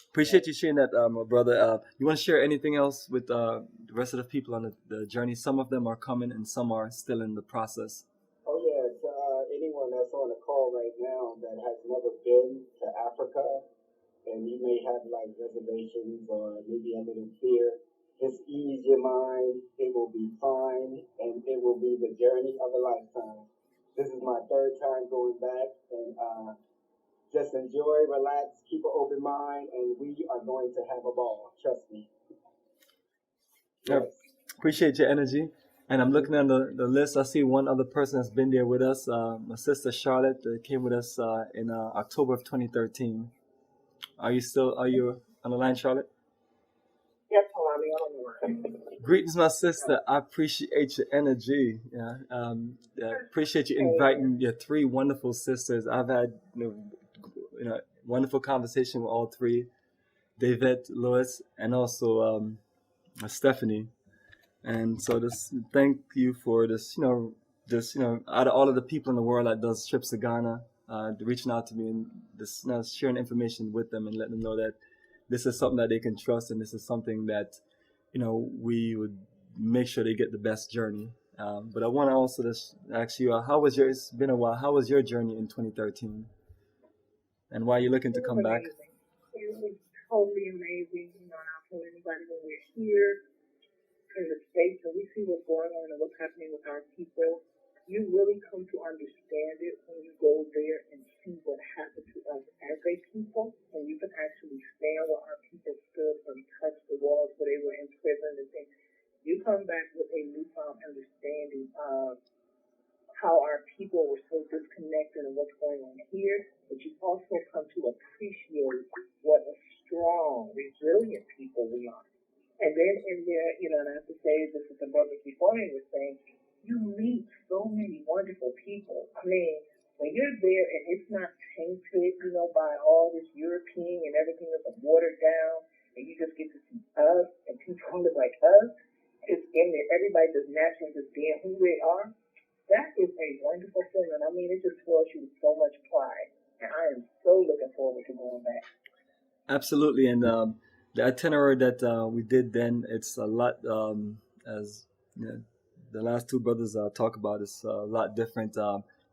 appreciate you sharing that, my brother. You want to share anything else with the rest of the people on the journey? Some of them are coming and some are still in the process. Oh yeah, to anyone that's on the call right now that has never been to Africa, and you may have like reservations or maybe a little fear, just ease your mind. It will be fine, and it will be the journey of a lifetime. This is my third time going back, and just enjoy, relax, keep an open mind, and we are going to have a ball. Trust me. I Yes. appreciate your energy. And I'm looking at the list. I see one other person that's been there with us, my sister Charlotte, that came with us in October of 2013. Are you on the line, Charlotte? Yes, Kalani, I don't know. Greetings, my sister. I appreciate your energy. Yeah, appreciate you inviting your three wonderful sisters. I've had wonderful conversation with all three, David, Lois, and also Stephanie. And so just thank you for this, out of all of the people in the world that does trips to Ghana, reaching out to me and just sharing information with them and letting them know that this is something that they can trust, and this is something that, we would make sure they get the best journey. But I want to also just ask you, it's been a while, how was your journey in 2013? And why are you looking to come back? It was totally amazing. And I'll tell anybody when we're here in the States and we see what's going on and what's happening with our people, you really come to understand it when you go there and see what happened to us as a people, and you can actually stand where our people stood and touch the walls where they were imprisoned and things. You come back with a newfound understanding of how our people were so disconnected and what's going on here, but you also come to appreciate what a strong, resilient people we are. And then in there, and I have to say this is the brother before me was saying, you meet so many wonderful people. I mean, when you're there and it's not tainted, by all this European and everything is watered down, and you just get to see us and people who look like us, just in there, everybody just naturally just being who they are. That is a wonderful thing, and I mean, it just fills you with so much pride. And I am so looking forward to going back. Absolutely, and the itinerary that we did then, it's a lot, as the last two brothers talk about, it's a lot different.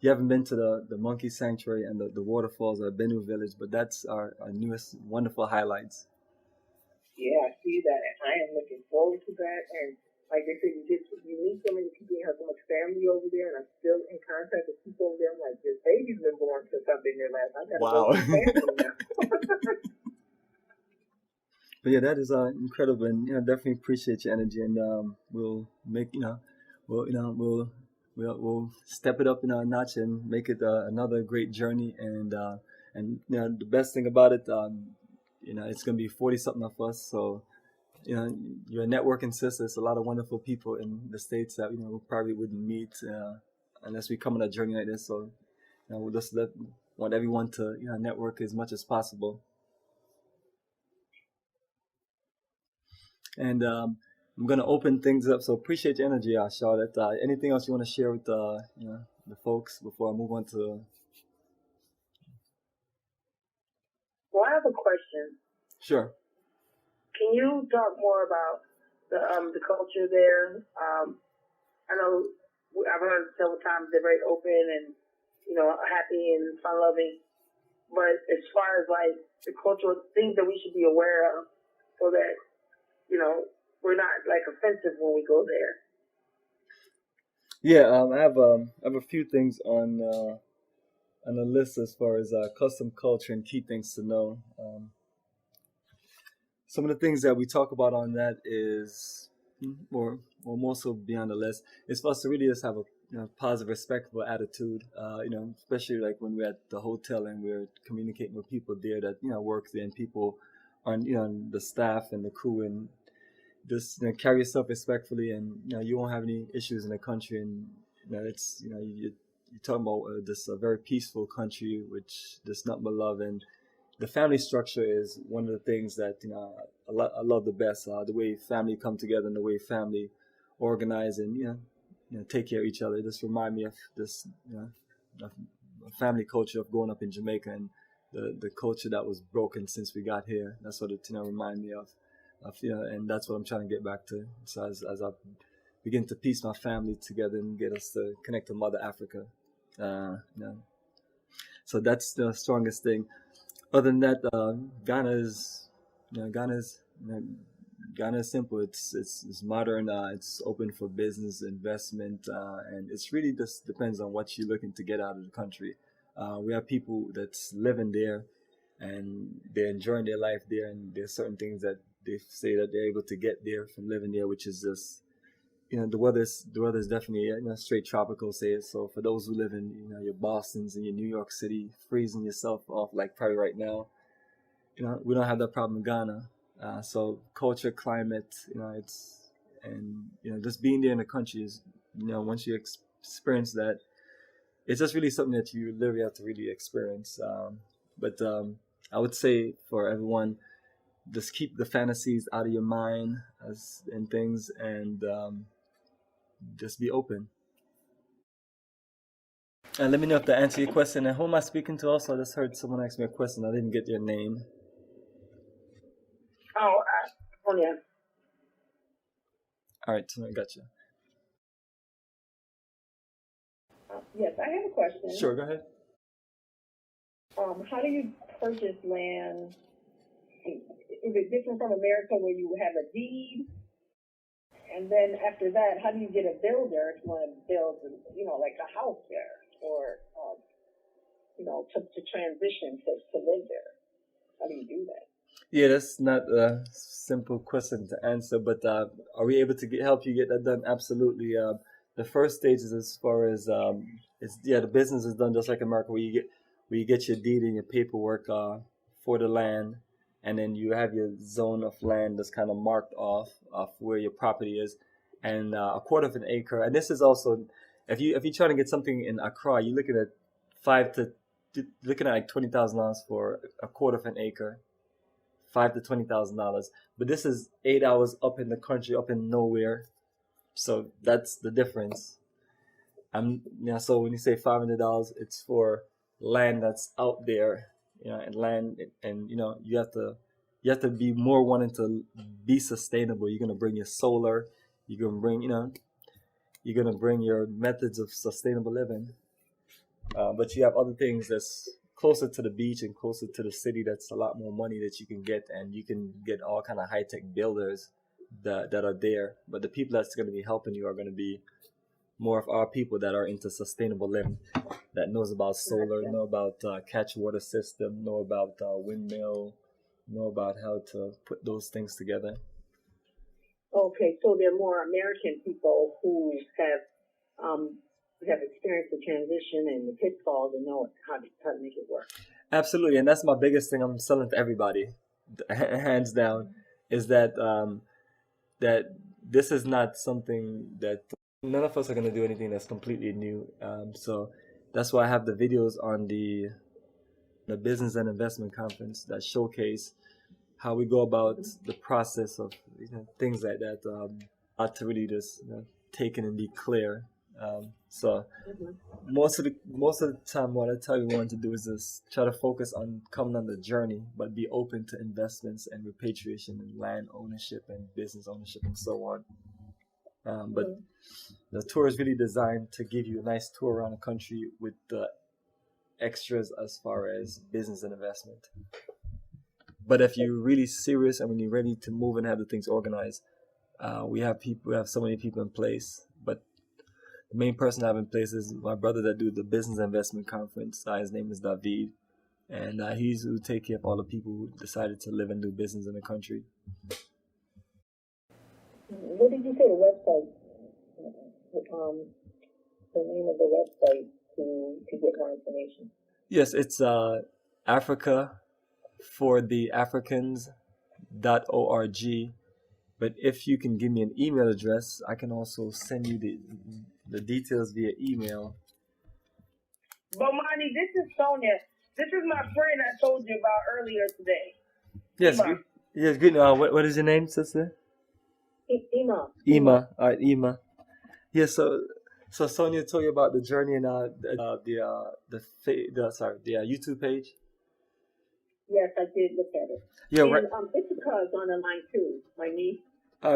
You haven't been to the monkey sanctuary and the waterfalls at Benue village, but that's our newest wonderful highlights. Yeah, I see that, and I am looking forward to that. And like they said, you meet so many people, you have so much family over there, and I'm still in contact with people over there. I'm like, this baby's been born since I've been there last. I gotta go to family now. But yeah, that is incredible, and definitely appreciate your energy, and we'll make we'll step it up in a notch and make it another great journey, and the best thing about it, it's gonna be 40 something of us, so you're a networking sister. It's a lot of wonderful people in the States that we probably wouldn't meet unless we come on a journey like this. So we'll just want everyone to network as much as possible. And I'm going to open things up. So appreciate your energy, Charlotte. Anything else you want to share with the folks before I move on to? Well, I have a question. Sure. Can you talk more about the culture there? I know I've heard several times they're very open and happy and fun loving. But as far as like the cultural things that we should be aware of, so that we're not like offensive when we go there. Yeah, I have a few things on the list as far as custom culture and key things to know. Some of the things that we talk about on that is, or more so beyond the list, is for us to really just have a positive, respectful attitude. Especially like when we're at the hotel and we're communicating with people there that work there, and people on the staff and the crew, and just carry yourself respectfully, and you won't have any issues in the country. And it's you're talking about this a very peaceful country, which there's nothing but love, and the family structure is one of the things that I love the best. The way family come together and the way family organize and take care of each other. It just remind me of this a family culture of growing up in Jamaica, and the culture that was broken since we got here. That's what it remind me of, and that's what I'm trying to get back to. So as I begin to piece my family together and get us to connect to Mother Africa, so that's the strongest thing. Other than that, Ghana is, Ghana is simple. It's modern. It's open for business, investment, and it's really just depends on what you're looking to get out of the country. We have people that's living there, and they're enjoying their life there, and there's certain things that they say that they're able to get there from living there, which is just, the weather's definitely straight tropical. Say it. So for those who live in your Bostons and your New York City, freezing yourself off like probably right now, we don't have that problem in Ghana. So culture, climate, just being there in the country is, once you experience that, it's just really something that you literally have to really experience. But I would say for everyone, just keep the fantasies out of your mind and things, and just be open. And let me know if that answers your question. And who am I speaking to also? I just heard someone ask me a question. I didn't get your name. Oh, yeah. All right, I got you. Yes, I have a question. Sure, go ahead. How do you purchase land? Is it different from America where you have a deed? And then after that, how do you get a builder if you want to build, like a house there, or, to transition to live there? How do you do that? Yeah, that's not a simple question to answer, but are we able to help you get that done? Absolutely. The first stage is as far as the business is done just like America, where you get your deed and your paperwork for the land, and then you have your zone of land that's kind of marked off where your property is, and a quarter of an acre. And this is also, if you're trying to get something in Accra, you're looking at like $20,000 for a quarter of an acre. $5,000 to $20,000, but this is 8 hours up in the country, up in nowhere, so that's the difference. So when you say $500, it's for land that's out there, and land, and you have to be more wanting to be sustainable. You're gonna bring your solar, you're gonna bring your methods of sustainable living, but you have other things that's closer to the beach and closer to the city. That's a lot more money that you can get, and you can get all kind of high-tech builders that are there. But the people that's going to be helping you are going to be more of our people that are into sustainable living, that knows about solar, know about catch water system, know about windmill, know about how to put those things together. Okay, so they're more American people who have experienced the transition and the pitfalls and know how to make it work. Absolutely, and that's my biggest thing I'm selling to everybody, hands down, is that that this is not something that none of us are going to do anything that's completely new. So that's why I have the videos on the Business and Investment Conference that showcase how we go about the process of things like that. To really just take it and be clear. So most of the time, what I tell everyone to do is just try to focus on coming on the journey, but be open to investments and repatriation and land ownership and business ownership and so on. But the tour is really designed to give you a nice tour around the country with the extras as far as business and investment. But if you're really serious and when you're ready to move and have the things organized, we have so many people in place. But the main person I have in place is my brother that do the Business Investment Conference. His name is David, and he's who take care of all the people who decided to live and do business in the country. What did you say the website? The name of the website to get more information. Yes, it's AfricaForTheAfricans.org. But if you can give me an email address, I can also send you the details via email. Bomani, this is Sonia. This is my friend I told you about earlier today. Yes, yes, good. What is your name, sister? Ima. Ima. All right, Ima. Yeah, so Sonia told you about the journey and the YouTube page. Yes, I did look at it. Yeah, right. And Ithaca's on the line too, my niece.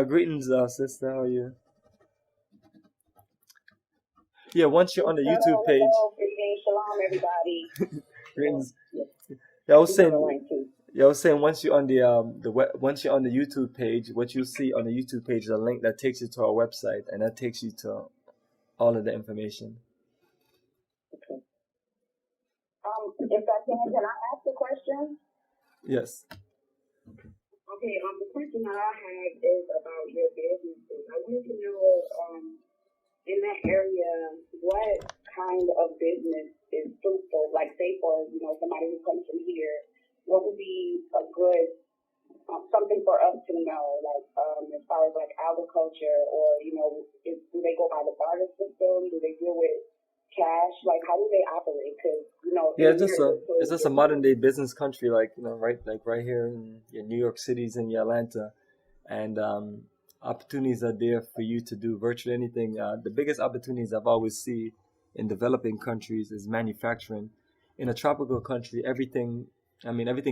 Greetings, sister. How are you? Yeah, once you're on the YouTube page, Hello, greetings, shalom, everybody. greetings. Yes, Yeah, I was she's on the saying, line too. yeah, I was saying once you're on once you're on the YouTube page, what you see on the YouTube page is a link that takes you to our website, and that takes you to all of the information. Okay. If I can I ask a question? Yes. Okay, the question that I have is about your businesses. I wanted to know, in that area, what kind of business is fruitful? Like, say for, somebody who comes from here, what would be a good, something for us to know, like, as far as like agriculture or, do they go by the barter system? Do they deal with cash? Like, how do they operate? Because, Yeah, in here, it's just a modern day business country, like right here in New York City's in Atlanta, and opportunities are there for you to do virtually anything. The biggest opportunities I've always see in developing countries is manufacturing. In a tropical country, everything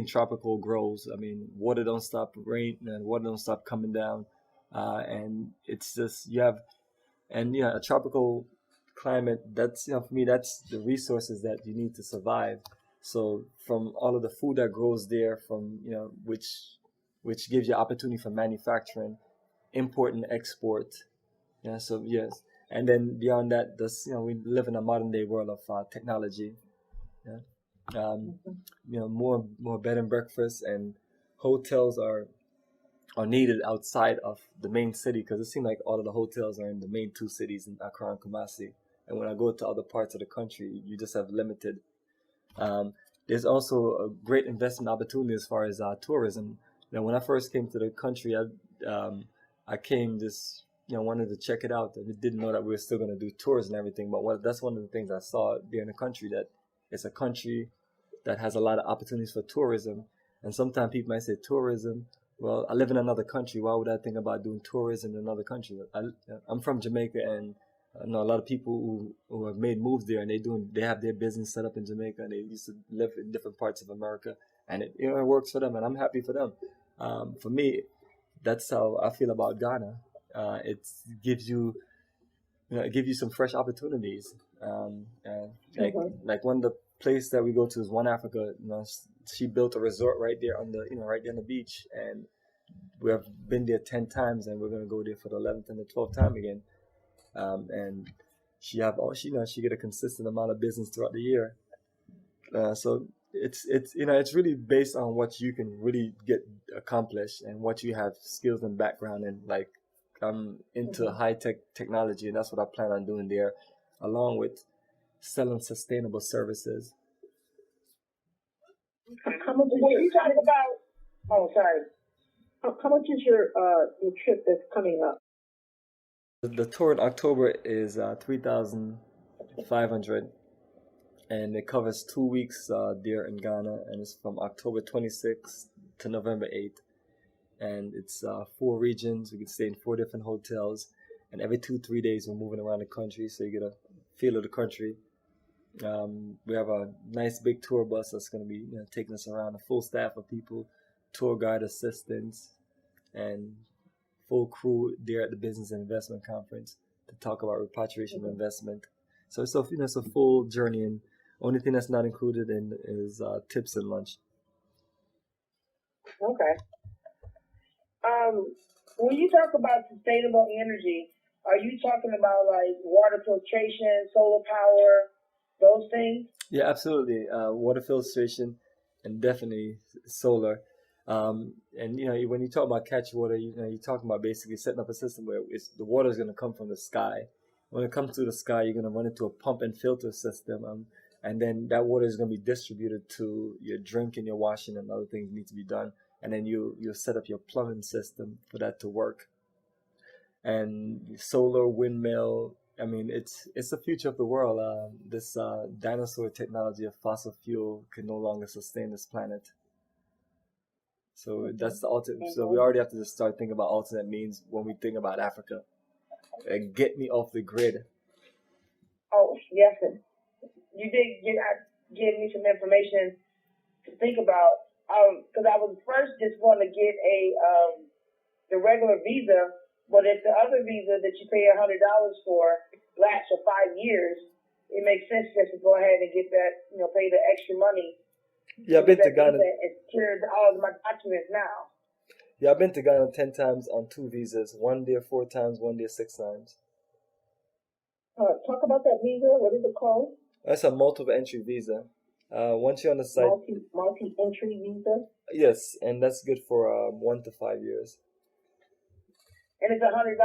tropical grows. I mean, water don't stop rain and water don't stop coming down, and it's just a tropical climate. That's for me, that's the resources that you need to survive. So from all of the food that grows there, from which gives you opportunity for manufacturing, import and export. Yeah. So yes, and then beyond that, we live in a modern day world of technology. Yeah. More bed and breakfast and hotels are needed outside of the main city, because it seems like all of the hotels are in the main two cities in Accra and Kumasi. And when I go to other parts of the country, you just have limited. There's also a great investment opportunity as far as tourism. When I first came to the country, I came just wanted to check it out. I didn't know that we were still going to do tours and everything. But that's one of the things I saw there in the country, that it's a country that has a lot of opportunities for tourism. And sometimes people might say tourism. Well, I live in another country. Why would I think about doing tourism in another country? I'm from Jamaica, and I know a lot of people who have made moves there, and they have their business set up in Jamaica, and they used to live in different parts of America, and it works for them, and I'm happy for them. For me, that's how I feel about Ghana. It gives you some fresh opportunities. And like one of the places that we go to is One Africa. She built a resort right there on the beach, and we have been there 10 times, and we're gonna go there for the 11th and the 12th time again. And she get a consistent amount of business throughout the year. So it's really based on what you can really get accomplished and what you have skills and background in. Like, I'm into high-tech technology, and that's what I plan on doing there, along with selling sustainable services. How much is you talking about? Oh, sorry. How much is your trip that's coming up? The tour in October is $3,500, and it covers 2 weeks there in Ghana, and it's from October 26th to November 8th. And it's 4 regions. We can stay in 4 different hotels, and every 2-3 days we're moving around the country, so you get a feel of the country. We have a nice big tour bus that's going to be taking us around, a full staff of people, tour guide assistants, and full crew there at the Business and Investment Conference to talk about repatriation of investment. So it's a full journey, and only thing that's not included in is tips and lunch. Okay. When you talk about sustainable energy, are you talking about like water filtration, solar power, those things? Yeah, absolutely. Water filtration and definitely solar. And when you talk about catch water, you're talking about basically setting up a system where the water is going to come from the sky. When it comes to the sky, you're going to run into a pump and filter system, and then that water is going to be distributed to your drinking, your washing, and other things need to be done. And then you set up your plumbing system for that to work. And solar, windmill, I mean, it's the future of the world. This dinosaur technology of fossil fuel can no longer sustain this planet. So that's the ultimate. So we already have to just start thinking about alternate means when we think about Africa. And get me off the grid. Oh, yes. You did give me some information to think about. Because I was first just going to get the regular visa, but if the other visa that you pay $100 for lasts for 5 years, it makes sense just to go ahead and get that, pay the extra money Yeah, I've to been get to that Ghana. visa and secure all of my documents now. Yeah, I've been to Ghana 10 times on 2 visas. One there 4 times, one there 6 times. Talk about that visa. What is it called? That's a multiple entry visa. Once you're on the site, Multi-entry visa. yes, and that's good for 1 to 5 years. And it's $100.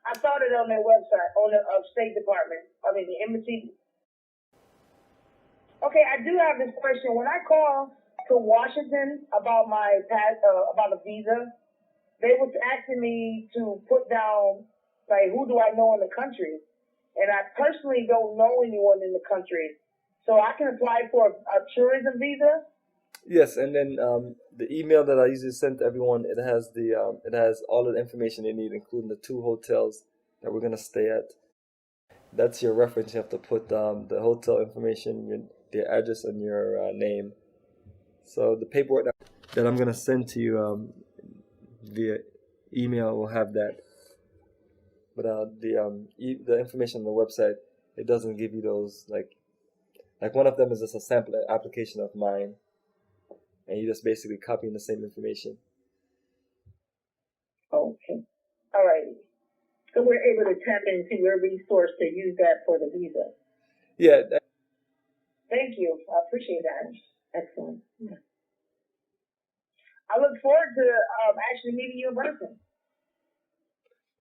I saw it on their website, on the State Department. The embassy. Okay, I do have this question. When I call to Washington about my about a visa, they was asking me to put down, like, who do I know in the country? And I personally don't know anyone in the country. So I can apply for a tourism visa? Yes, and then the email that I usually send to everyone, it has all the information they need, including the 2 hotels that we're gonna stay at. That's your reference. You have to put the hotel information, the address, and your name. So the paperwork that I'm gonna send to you via email will have that. But the information on the website, it doesn't give you those, like one of them is just a sample application of mine, and you just basically copying the same information. Okay. All right. So we're able to tap into your resource to use that for the visa. Yeah. Thank you. I appreciate that. Excellent. Yeah. I look forward to actually meeting you in person.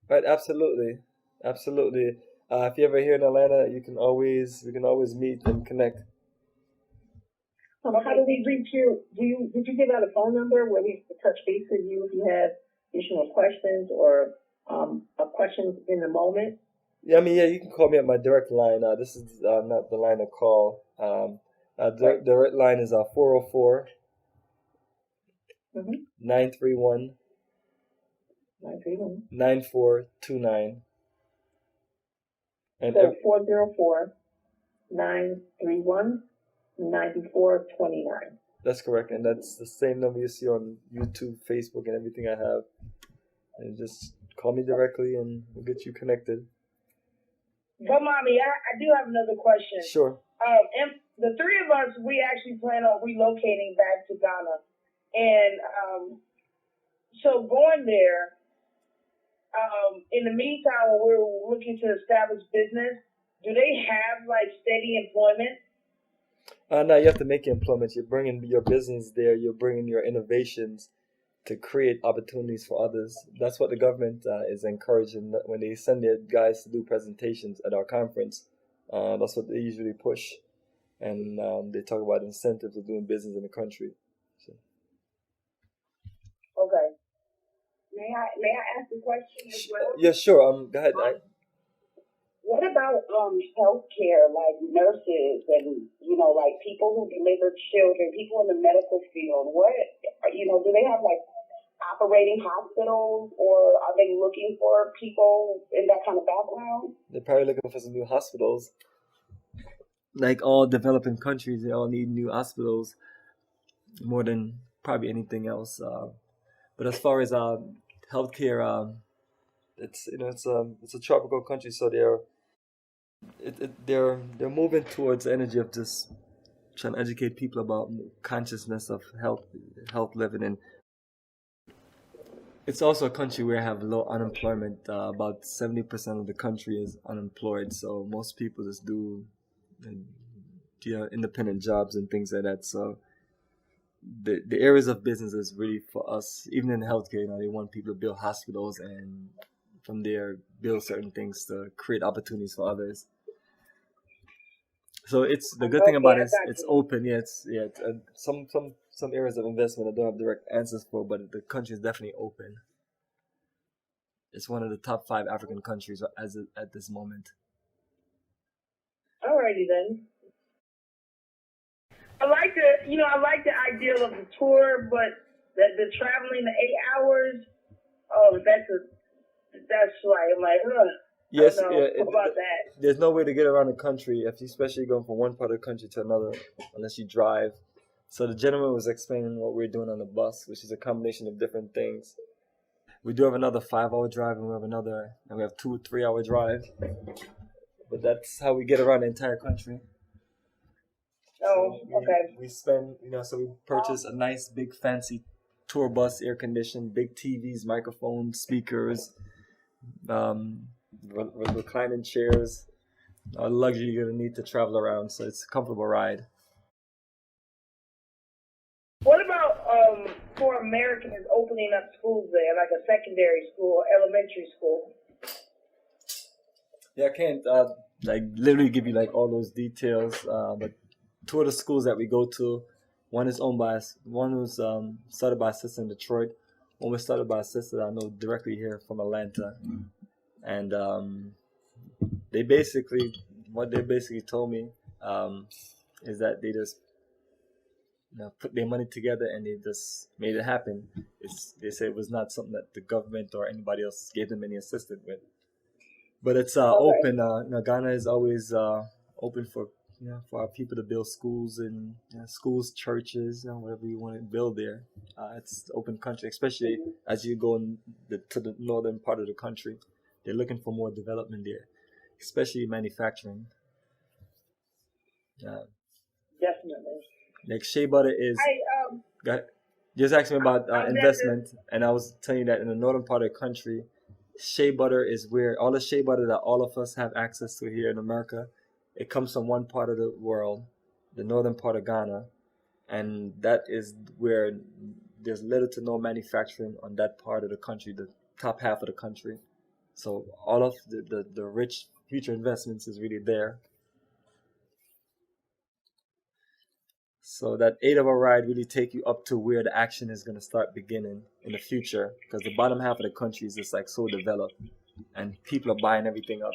Right. Absolutely. If you're ever here in Atlanta, we can always meet and connect. How do we reach you? Did you give out a phone number where we can touch base with you if you have additional questions or questions in the moment? Yeah, you can call me at my direct line. This is not the line to call. Direct line is 404 931 9429. And So 404-931-9429. That's correct, and that's the same number you see on YouTube, Facebook, and everything I have. And just call me directly, and we'll get you connected. But mommy, I do have another question. Sure. And the 3 of us, we actually plan on relocating back to Ghana, and so going there. In the meantime, when we're looking to establish business, do they have like steady employment? No, you have to make your employment. You're bringing your business there. You're bringing your innovations to create opportunities for others. That's what the government is encouraging when they send their guys to do presentations at our conference. That's what they usually push, and they talk about incentives of doing business in the country. So. Okay. May I ask a question as well? Yeah, sure. Go ahead. What about healthcare, like nurses and like people who deliver children, people in the medical field? What do they have like operating hospitals, or are they looking for people in that kind of background? They're probably looking for some new hospitals. Like all developing countries, they all need new hospitals more than probably anything else. But as far as healthcare, it's a tropical country, so they're moving towards the energy of just trying to educate people about consciousness of health living, and it's also a country where I have low unemployment. About 70% of the country is unemployed, so most people just do independent jobs and things like that. So the areas of business is really for us, even in healthcare. They want people to build hospitals and from there build certain things to create opportunities for others. So it's the good thing about it. It's open. Some areas of investment I don't have direct answers for, but the country is definitely open. It's one of the top 5 African countries at this moment. Alrighty then. I like the ideal of the tour, but the traveling the 8 hours. Oh, that's like I'm like, ugh. Yes, I don't know about that. There's no way to get around the country, especially going from one part of the country to another, unless you drive. So the gentleman was explaining what we're doing on the bus, which is a combination of different things. We do have another 5-hour drive, and we have 2-3 hour drive. But that's how we get around the entire country. Oh, okay. We spend, so we purchase a nice big fancy tour bus, air conditioned, big TVs, microphones, speakers, reclining chairs, all the luxury you're gonna need to travel around. So it's a comfortable ride. What about for Americans opening up schools there, like a secondary school, elementary school? Yeah, I can't literally give you like all those details, but two of the schools that we go to, one was started by a sister in Detroit. One was started by a sister that I know directly here from Atlanta, and what they basically told me is that they just put their money together and they just made it happen. They said it was not something that the government or anybody else gave them any assistance with. But it's open. Ghana is always open for for our people to build schools and schools, churches, whatever you want to build there. It's open country, especially as you go to the northern part of the country. They're looking for more development there, especially manufacturing. Definitely. Like shea butter is. Go ahead. Just asked me about investment, and I was telling you that in the northern part of the country, shea butter is where all the shea butter that all of us have access to here in America, it comes from one part of the world, the northern part of Ghana, and that is where there's little to no manufacturing on that part of the country, the top half of the country. So all of the rich future investments is really there. So that 8-hour ride really take you up to where the action is going to start beginning in the future, because the bottom half of the country is just like so developed, and people are buying everything up.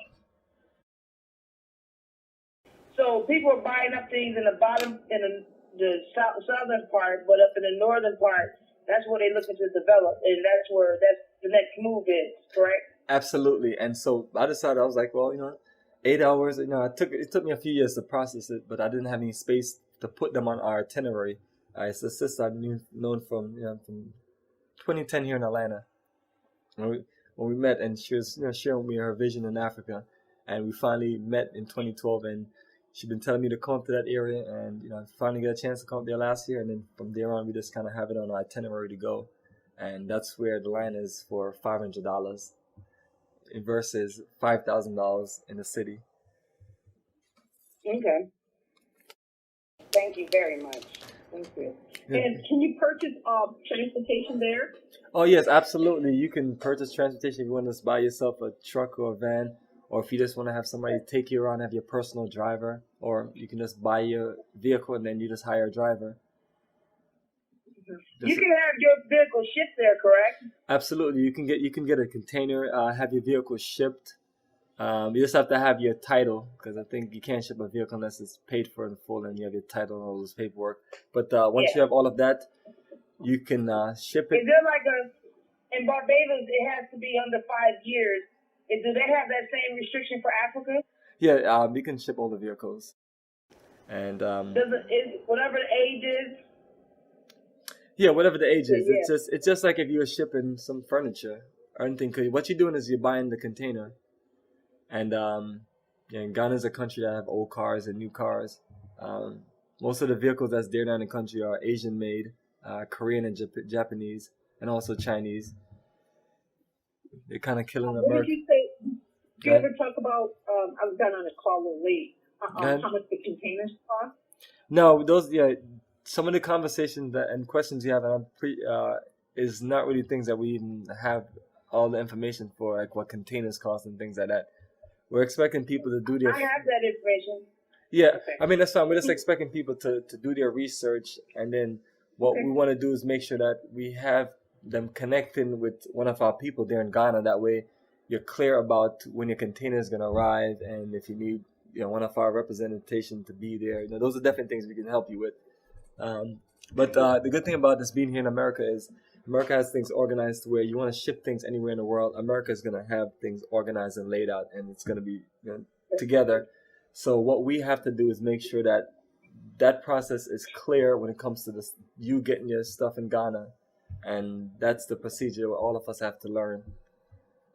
So people are buying up things in the bottom, in the southern part, but up in the northern part, that's where they're looking to develop, and that's the next move is, correct? Absolutely. And so I decided, I was like, well, 8 hours, it took me a few years to process it, but I didn't have any space to put them on our itinerary. It's a sister I've known from 2010 here in Atlanta. When we met, and she was sharing with me her vision in Africa, and we finally met in 2012, and she'd been telling me to come up to that area, and I finally got a chance to come up there last year, and then from there on we just kind of have it on our itinerary to go, and that's where the land is for $500 versus $5,000 in the city. Okay. Thank you very much. Thank you. And can you purchase transportation there? Oh yes, absolutely. You can purchase transportation if you want to buy yourself a truck or a van, or if you just want to have somebody take you around, have your personal driver, or you can just buy your vehicle and then you just hire a driver. You can have your vehicle shipped there, correct? Absolutely. You can get a container, have your vehicle shipped. You just have to have your title, because I think you can't ship a vehicle unless it's paid for in full and you have your title and all this paperwork. But once you have all of that, you can ship it. Is there like in Barbados, it has to be under 5 years. Do they have that same restriction for Africa? Yeah, you can ship all the vehicles. And whatever the age is? Yeah, whatever the age is. Yeah. It's just like if you were shipping some furniture or anything. 'Cause what you're doing is you're buying the container. And Ghana is a country that have old cars and new cars. Most of the vehicles that's there down in the country are Asian made, Korean and Japanese, and also Chinese. They're kind of killing America. What did you say? Did you ever talk about, I got on a call a little late, how much the containers cost? No, some of the conversations and questions you have is not really things that we even have all the information for, like what containers cost and things like that. We're expecting people to do their... I have that information. Yeah, Okay. I mean, that's fine. We're just expecting people to do their research, and then what we want to do is make sure that we have them connecting with one of our people there in Ghana. That way, you're clear about when your container is going to arrive, and if you need one of our representation to be there. Those are definitely things we can help you with. But the good thing about this being here in America is America has things organized to where you want to ship things anywhere in the world. America is going to have things organized and laid out, and it's going to be together. So what we have to do is make sure that that process is clear when it comes to this, you getting your stuff in Ghana, and that's the procedure all of us have to learn.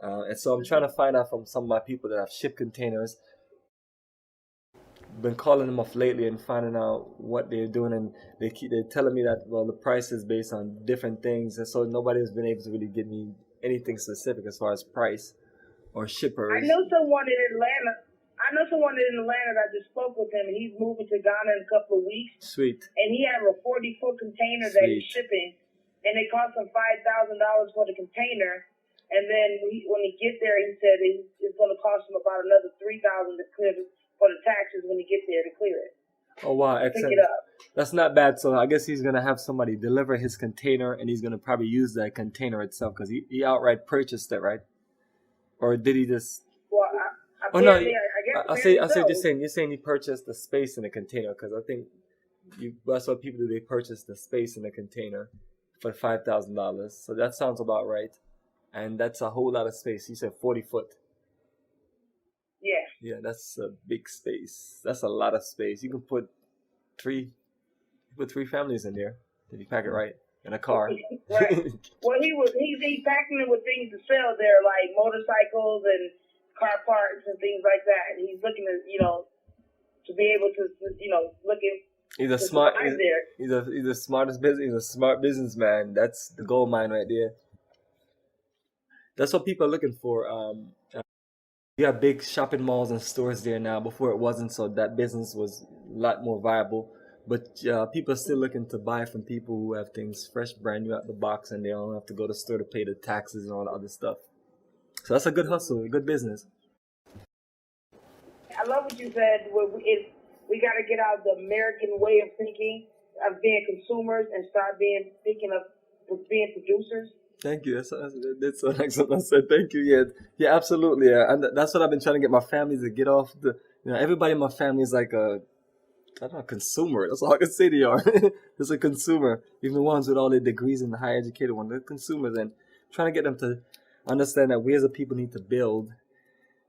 And so I'm trying to find out from some of my people that have shipped containers. Been calling them off lately and finding out what they're doing, and they're telling me that, well, the price is based on different things, and so nobody has been able to really give me anything specific as far as price or shippers. I know someone in Atlanta. That just spoke with him, and he's moving to Ghana in a couple of weeks. Sweet. And he has a 40-foot container that he's Sweet. shipping, and it cost him $5,000 for the container. And then when he gets there, he said it's going to cost him about another $3,000 to clear for the taxes when he gets there to clear it. Oh wow, Pick excellent. it up. That's not bad. So I guess he's gonna have somebody deliver his container, and he's gonna probably use that container itself because he outright purchased it, right? Or did he just? Well, Oh no, apparently, I guess I say so. just saying. You're saying he purchased the space in the container because I think that's what people do. They purchase the space in the container for $5,000. So that sounds about right, and that's a whole lot of space. You said 40 foot. Yeah. Yeah, that's a big space. That's a lot of space. You can put three families in there if you pack it right in a car. Right. Well, he's packing it with things to sell there, like motorcycles and car parts and things like that. And he's looking to be able to, look at. He's a to smart. survive there. He's the smartest business. He's a smart businessman. That's the gold mine right there. That's what people are looking for. You have big shopping malls and stores there now. Before it wasn't, so that business was a lot more viable. But people are still looking to buy from people who have things fresh, brand new out the box, and they don't have to go to the store to pay the taxes and all the other stuff. So that's a good hustle, a good business. I love what you said. We got to get out the American way of thinking, of being consumers, and start thinking of being producers. Thank you. That's an excellent. I said thank you. Yeah, absolutely. Yeah. And that's what I've been trying to get my family to get off the. Everybody in my family is like a consumer. That's all I can say to y'all. It's a consumer. Even the ones with all their degrees and the high educated ones, they're consumers, and trying to get them to understand that we as a people need to build.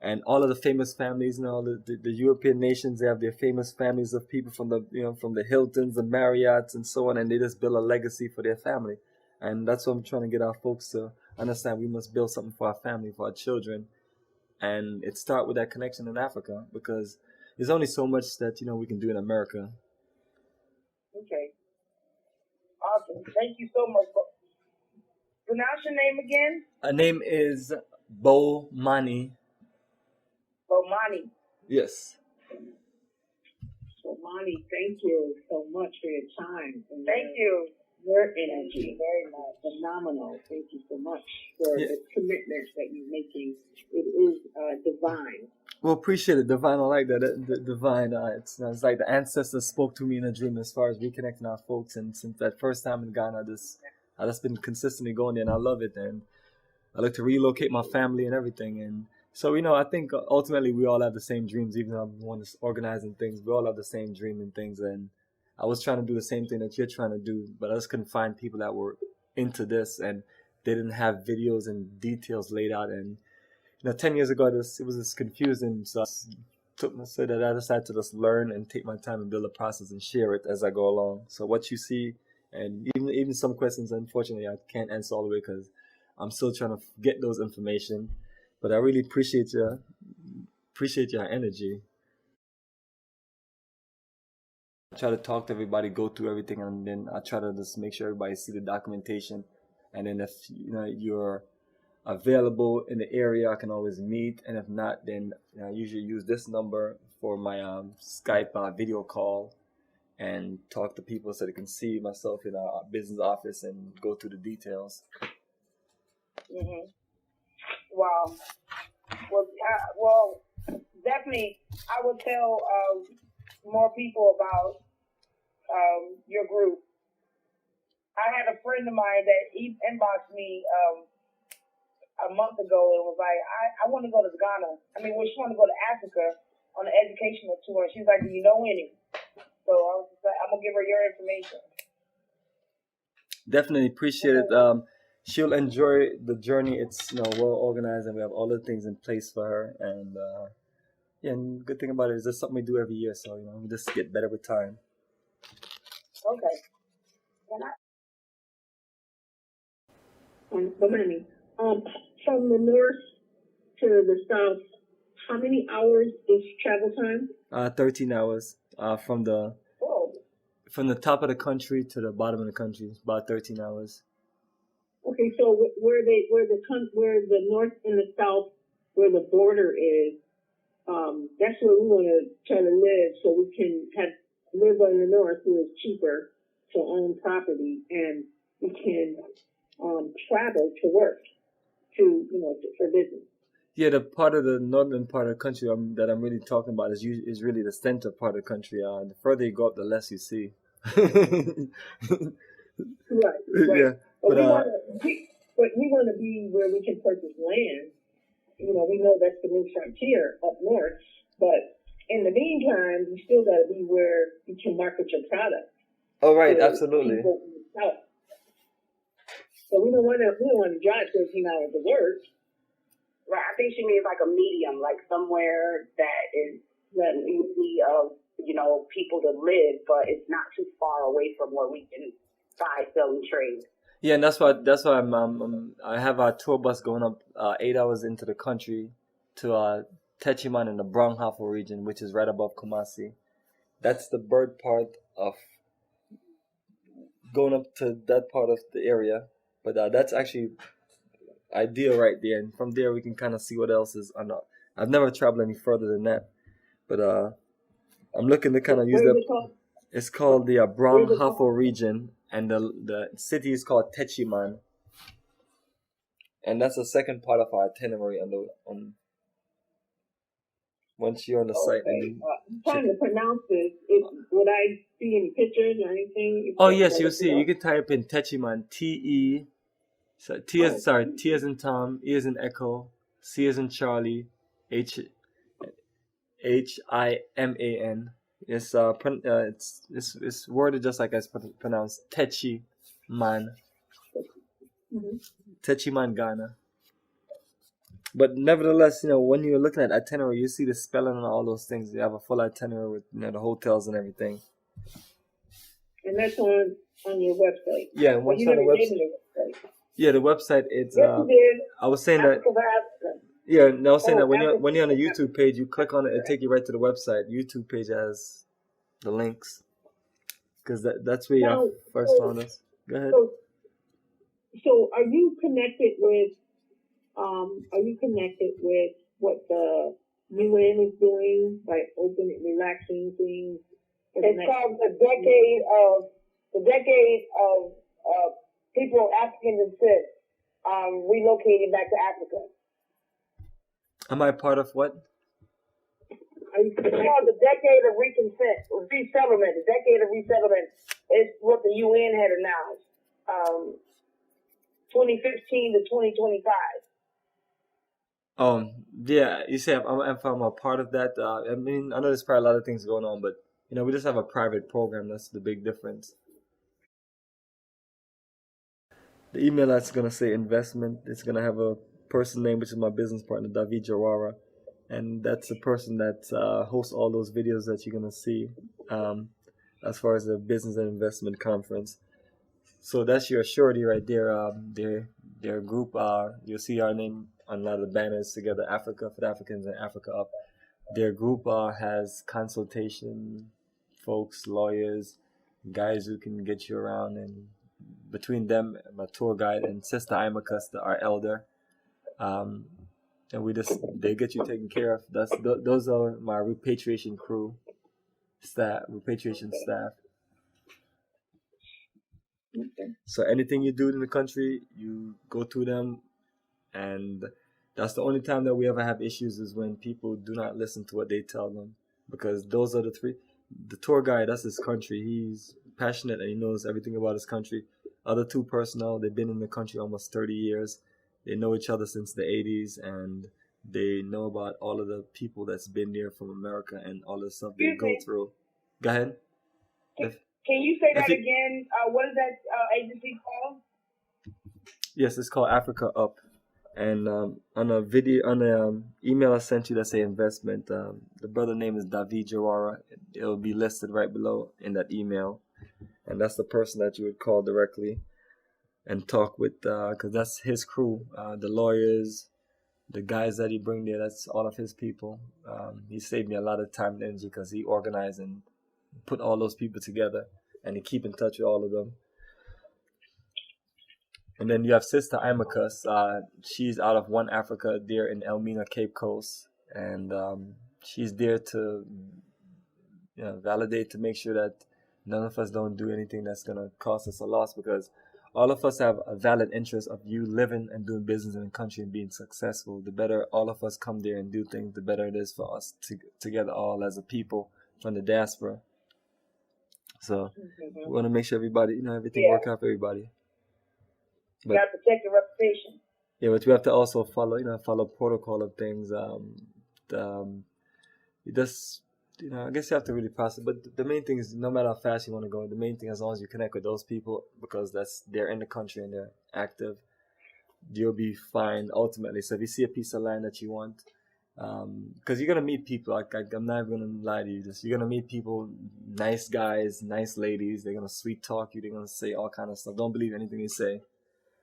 And all of the famous families, the European nations, they have their famous families of people from the Hiltons, the Marriotts, and so on, and they just build a legacy for their family. And that's what I'm trying to get our folks to understand. We must build something for our family, for our children, and it starts with that connection in Africa, because there's only so much that we can do in America. Okay. Awesome. Thank you so much. Pronounce your name again. Her name is Bomani. Bomani. Yes. Bomani, thank you so much for your time. And Thank you. your energy. Very much. Phenomenal. Thank you so much for the commitment that you're making. It is divine. Well, appreciate it, Divine. I like that. The Divine. It's like the ancestors spoke to me in a dream as far as reconnecting our folks. And since that first time in Ghana, I just been consistently going there, and I love it. And I like to relocate my family and everything. And so, I think ultimately we all have the same dreams, even though I'm the one that's organizing things. We all have the same dream and things. And I was trying to do the same thing that you're trying to do, but I just couldn't find people that were into this, and they didn't have videos and details laid out. And 10 years ago, it was just confusing. So I decided to just learn and take my time and build a process and share it as I go along. So what you see, and even some questions, unfortunately, I can't answer all the way because I'm still trying to get those information. But I really appreciate your energy. I try to talk to everybody, go through everything, and then I try to just make sure everybody see the documentation. And then if you're available in the area, I can always meet. And if not, then I usually use this number for my Skype video call and talk to people so they can see myself in our business office and go through the details. Mm-hmm. Wow. Well, definitely, I would tell more people about your group. I had a friend of mine that he inboxed me a month ago and was like, I want to go to Ghana. She wanted to go to Africa on an educational tour. And she was like, do you know any? So I was just like, I'm going to give her your information. Definitely appreciate it. She'll enjoy the journey. It's well organized, and we have all the things in place for her. And and good thing about it is it's something we do every year. So we just get better with time. Okay. And Bomani, from the north to the south, how many hours is travel time? 13 hours. whoa. From the top of the country to the bottom of the country, it's about 13 hours. Okay, so where the north and the south, where the border is, that's where we want to try to live, so we can live in the north, who is cheaper to own property, and we can travel to work, for business. Yeah, the part of the northern part of the country that I'm really talking about is really the center part of the country. The further you go up, the less you see. Right. Yeah, But but we want to be where we can purchase land. We know that's the new frontier up north, but in the meantime, you still got to be where you can market your product. oh right, to absolutely. people in the South. So we don't want to drive 13 hours to work. Right, I think she means like a medium, like somewhere that is easy of, people to live, but it's not too far away from where we can buy, sell, and trade. Yeah, and that's why I have a tour bus going up 8 hours into the country to Techiman in the Brong-Ahafo region, which is right above Kumasi. That's the bird part of going up to that part of the area, but that's actually ideal right there. And from there we can kind of see what else is on. I've never traveled any further than that, but I'm looking to kind of use Where is that. it called? It's called the Brong-Ahafo region, and the city is called Techiman, and that's the second part of our itinerary on once you're on the site. And Okay. I'm trying to pronounce this. Would I see any pictures or anything? oh yes, you'll see. You can type in Techiman, T as in Tom, E as in Echo, C as in Charlie, Himan. It's worded just like it's pronounced, Techiman. Mm-hmm. Techiman, Ghana. But nevertheless, when you're looking at itinerary, you see the spelling and all those things. You have a full itinerary with the hotels and everything. And that's on your website. Yeah, Well, once you on the never gave website. me the website. Yeah, the website. It's Yes, you did. I was saying that. Africa for Africa. Yeah, and I was saying that when Africa. when you're on the YouTube page, you click on it, it take you right to the website. YouTube page has the links, because that's where Now, you first so- found us. Go ahead. So are you connected with what the UN is doing, like relaxing things? It's called the decade of people, African descent, relocating back to Africa. Am I part of what? Are you It's connected? called the decade of resettlement. The decade of resettlement is what the UN had announced. 2015 to 2025. Yeah, you say if I'm a part of that. I mean, I know there's probably a lot of things going on, but we just have a private program. That's the big difference. The email that's gonna say investment. It's gonna have a person name, which is my business partner, David Jawara, and that's the person that hosts all those videos that you're gonna see, as far as the business and investment conference. So that's your surety right there. Their group. You'll see our name on a lot of the banners together. Africa for the Africans and Africa Up. Their group has consultation folks, lawyers, guys who can get you around, and between them, my tour guide and Sister Imakus, our elder, and they get you taken care of. Those are my repatriation staff. Okay. So anything you do in the country, you go to them, and that's the only time that we ever have issues is when people do not listen to what they tell them, because those are the three. The tour guide, that's his country. He's passionate and he knows everything about his country. Other two personnel, they've been in the country almost 30 years. They know each other since the 80s, and they know about all of the people that's been there from America and all the stuff they go through. Go ahead. Can you say that you- again? What is that agency called? Yes, it's called Africa Up. And on the email I sent you that say investment, the brother name is David Jawara. it'll be listed right below in that email, and that's the person that you would call directly and talk with, because that's his crew, the lawyers, the guys that he bring there. That's all of his people. He saved me a lot of time and energy because he organized and put all those people together, and he keep in touch with all of them. And then you have Sister Imacus. She's out of One Africa there in Elmina, Cape Coast, and she's there to validate, to make sure that none of us don't do anything that's gonna cost us a loss, because all of us have a valid interest of you living and doing business in the country and being successful. The better all of us come there and do things, the better it is for us together all as a people from the diaspora. So we want to make sure everybody, everything work out for everybody. You got to protect your reputation. Yeah, but we have to also follow protocol of things. You just, I guess you have to really process. But the main thing is, no matter how fast you want to go, the main thing, as long as you connect with those people, because they're in the country and they're active, you'll be fine ultimately. So if you see a piece of land that you want, because you're gonna meet people. I'm not even gonna lie to you. You're gonna meet people, nice guys, nice ladies. They're gonna sweet talk you. They're gonna say all kind of stuff. Don't believe anything they say.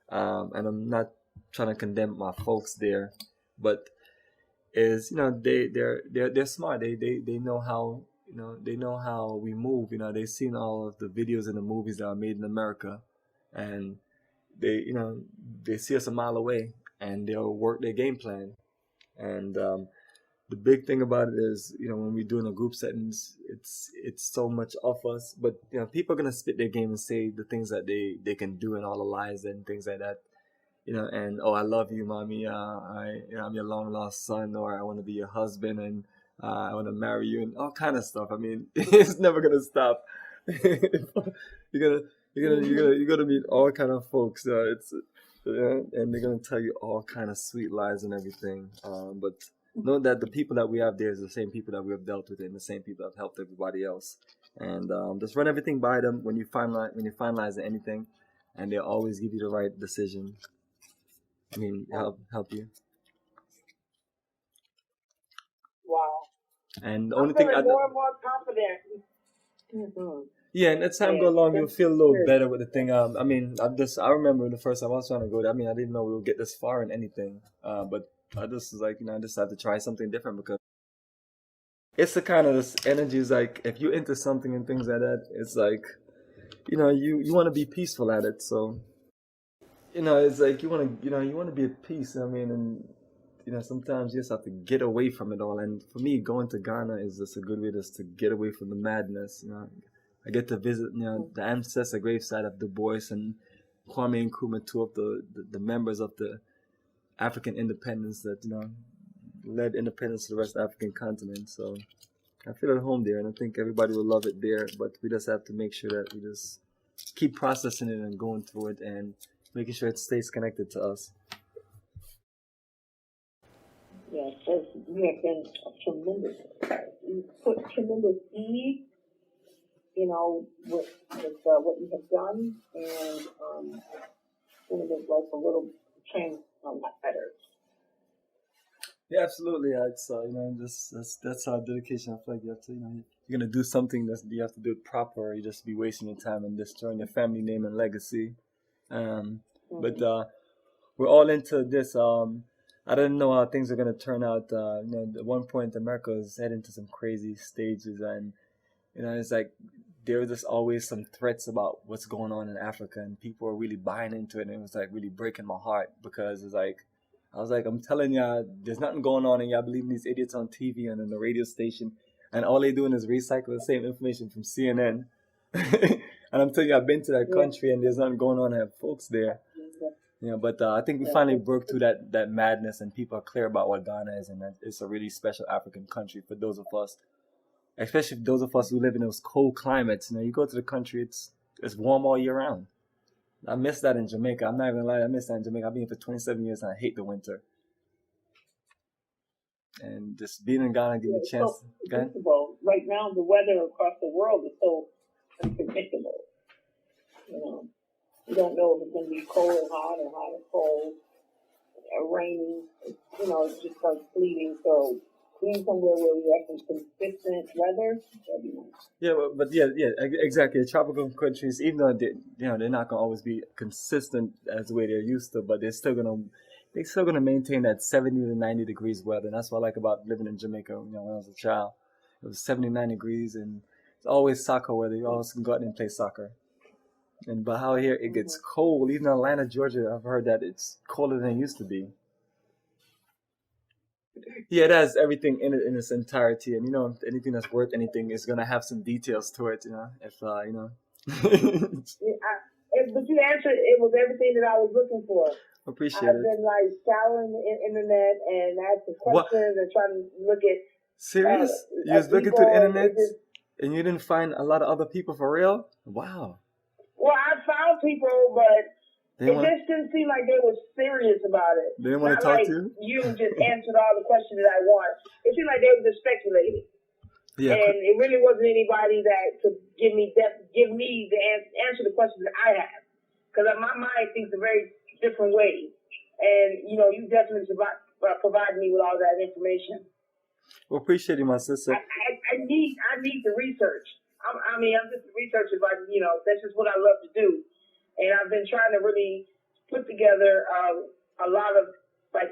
And I'm not trying to condemn my folks there, but they're smart. They know how they know how we move. They've seen all of the videos and the movies that are made in America, and they see us a mile away, and they'll work their game plan. And the big thing about it is, when we're doing a group settings, it's so much of us, but people are gonna spit their game and say the things that they can do and all the lies and things like that, and I love you, mommy, I'm your long lost son, or I want to be your husband, and I want to marry you, and all kind of stuff. I mean, it's never gonna stop. you're gonna meet all kind of folks. And they're gonna tell you all kind of sweet lies and everything. But know that the people that we have there is the same people that we have dealt with, and the same people that have helped everybody else. And just run everything by them when you finalize anything, and they'll always give you the right decision. I mean, help you. Wow. And the only I'm thing feeling more and more confident. Mm-hmm. yeah, and as time go along, you'll feel a little better with the thing. I remember the first time I was trying to go there. I mean, I didn't know we would get this far in anything. But I just was like, I just have to try something different, because it's the kind of this energy is like, if you're into something and things like that, it's like, you want to be peaceful at it. So, it's like you want to be at peace. I mean, and sometimes you just have to get away from it all. And for me, going to Ghana is just a good way just to get away from the madness. I get to visit, the ancestor gravesite of Du Bois and Kwame Nkrumah, two of the members of the African independence that, led independence to the rest of the African continent. So I feel at home there, and I think everybody will love it there. But we just have to make sure that we just keep processing it and going through it and making sure it stays connected to us. Yes, you have been tremendous. You put tremendous ease, with what you have done, and it is like a little change on that better. Yeah, absolutely. It's that's our dedication. I feel like you have to, you're gonna do something you have to do it proper. Or you just be wasting your time and destroying your family name and legacy. But we're all into this. I didn't know how things are gonna turn out. At one point, America was heading to some crazy stages, and it's like there was just always some threats about what's going on in Africa, and people are really buying into it, and it was like really breaking my heart, because it's like I was like, I'm telling y'all, there's nothing going on, and y'all believe these idiots on TV and in the radio station, and all they doing is recycle the same information from CNN. And I'm telling you, I've been to that country, and there's nothing going on. I have folks there. But I think we finally broke through that madness, and people are clear about what Ghana is, and that it's a really special African country for those of us, especially those of us who live in those cold climates. You go to the country, it's warm all year round. I miss that in Jamaica. I'm not even lying. I miss that in Jamaica. I've been here for 27 years, and I hate the winter. And just being in Ghana gives me a chance. First of all, right now the weather across the world is so unpredictable. You don't know if it's going to be cold or hot or cold or rainy. It just starts bleeding. So being somewhere where we have some consistent weather, that'd be nice. Yeah, but exactly. The tropical countries, even though they're not gonna always be consistent as the way they're used to, but they're still gonna maintain that 70 to 90 degrees weather. And that's what I like about living in Jamaica. When I was a child, it was 79 degrees, and it's always soccer weather. You always can go out and play soccer. But how here it gets cold. Even in Atlanta, Georgia, I've heard that it's colder than it used to be. Yeah, it has everything in it in its entirety, and anything that's worth anything is gonna have some details to it. If But you answered, it was everything that I was looking for. appreciate I've it. been like scouring the internet and asking What? questions and trying to look at Serious? You was looking to people, the internet it just- and you didn't find a lot of other people for real? Wow. well, I found people, but They it want just didn't seem like they were serious about it. they didn't want Not to talk like to you? you just answered all the questions that I want. It seemed like they were just speculating. Yeah. And it really wasn't anybody that could give me the answer the questions that I have, because my mind thinks a very different way, and you definitely provide me with all that information. Well, appreciate you, my sister. I need the research. I'm just a researcher, but that's just what I love to do, and I've been trying to really put together a lot of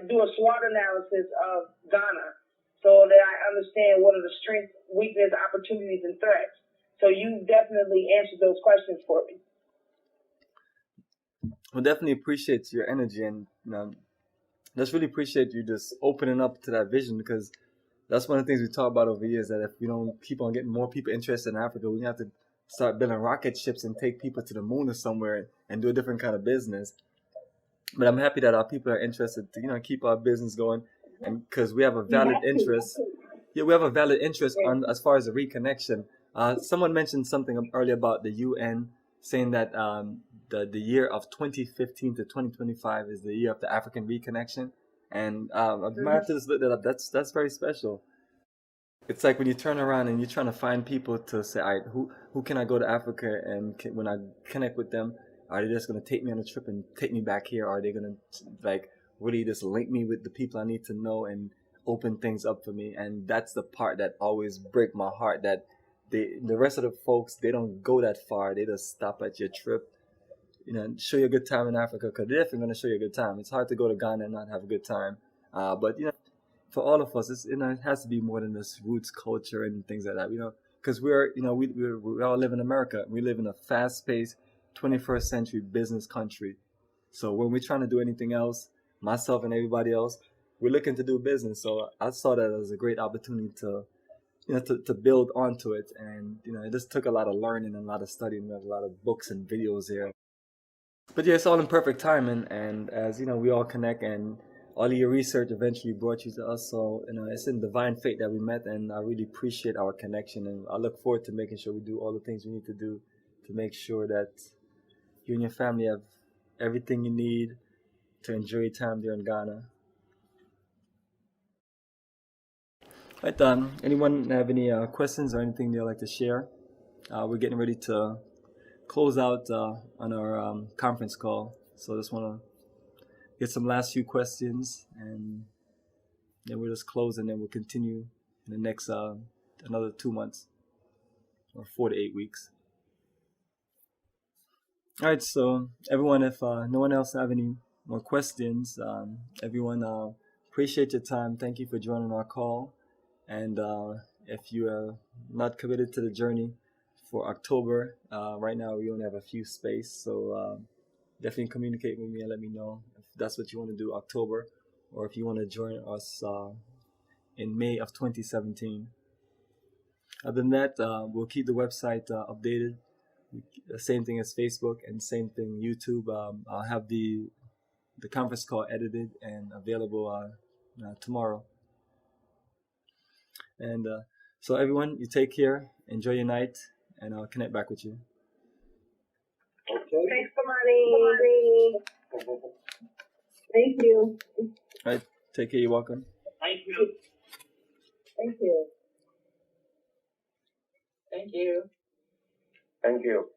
do a SWOT analysis of Ghana, so that I understand what are the strengths, weaknesses, opportunities, and threats. So you definitely answered those questions for me. Well, definitely appreciate your energy, and just really appreciate you just opening up to that vision, because that's one of the things we talk about over years, that if we don't keep on getting more people interested in Africa, we have to start building rocket ships and take people to the moon or somewhere and do a different kind of business. But I'm happy that our people are interested to keep our business going, and because we have a valid interest. Yeah, we have a valid interest on as far as the reconnection. Someone mentioned something earlier about the UN saying that the year of 2015 to 2025 is the year of the African reconnection, and I've managed to just look that up. That's very special. It's like when you turn around and you're trying to find people to say, all right, who can I go to Africa, and when I connect with them, are they just going to take me on a trip and take me back here? Or are they going to really just link me with the people I need to know and open things up for me? And that's the part that always break my heart, that the rest of the folks, they don't go that far. They just stop at your trip, show you a good time in Africa, because they're definitely going to show you a good time. It's hard to go to Ghana and not have a good time. But for all of us, it has to be more than this roots culture and things like that, because we all live in America. We live in a fast-paced 21st century business country. So when we're trying to do anything else, myself and everybody else, we're looking to do business. So I saw that as a great opportunity to build onto it. And, it just took a lot of learning and a lot of studying. We have a lot of books and videos here. But yeah, it's all in perfect timing. And as, we all connect, and all of your research eventually brought you to us. So, it's in divine fate that we met, and I really appreciate our connection. And I look forward to making sure we do all the things we need to do to make sure that you and your family have everything you need to enjoy your time there in Ghana. Right, anyone have any questions or anything they'd like to share? We're getting ready to close out on our conference call, so I just want to get some last few questions, and then we'll just close, and then we'll continue in the next another 2 months or 4 to 8 weeks. All right, so everyone, if no one else have any more questions, everyone, appreciate your time. Thank you for joining our call. And if you are not committed to the journey for October, right now we only have a few space, so definitely communicate with me and let me know if that's what you want to do, October, or if you want to join us in May of 2017. Other than that, we'll keep the website updated. The same thing as Facebook, and same thing YouTube. I'll have the conference call edited and available tomorrow. And so everyone, you take care, enjoy your night, and I'll connect back with you. Okay. Thanks for money. Thank you. All right, take care. You're welcome. Thank you. Thank you. Thank you. Thank you.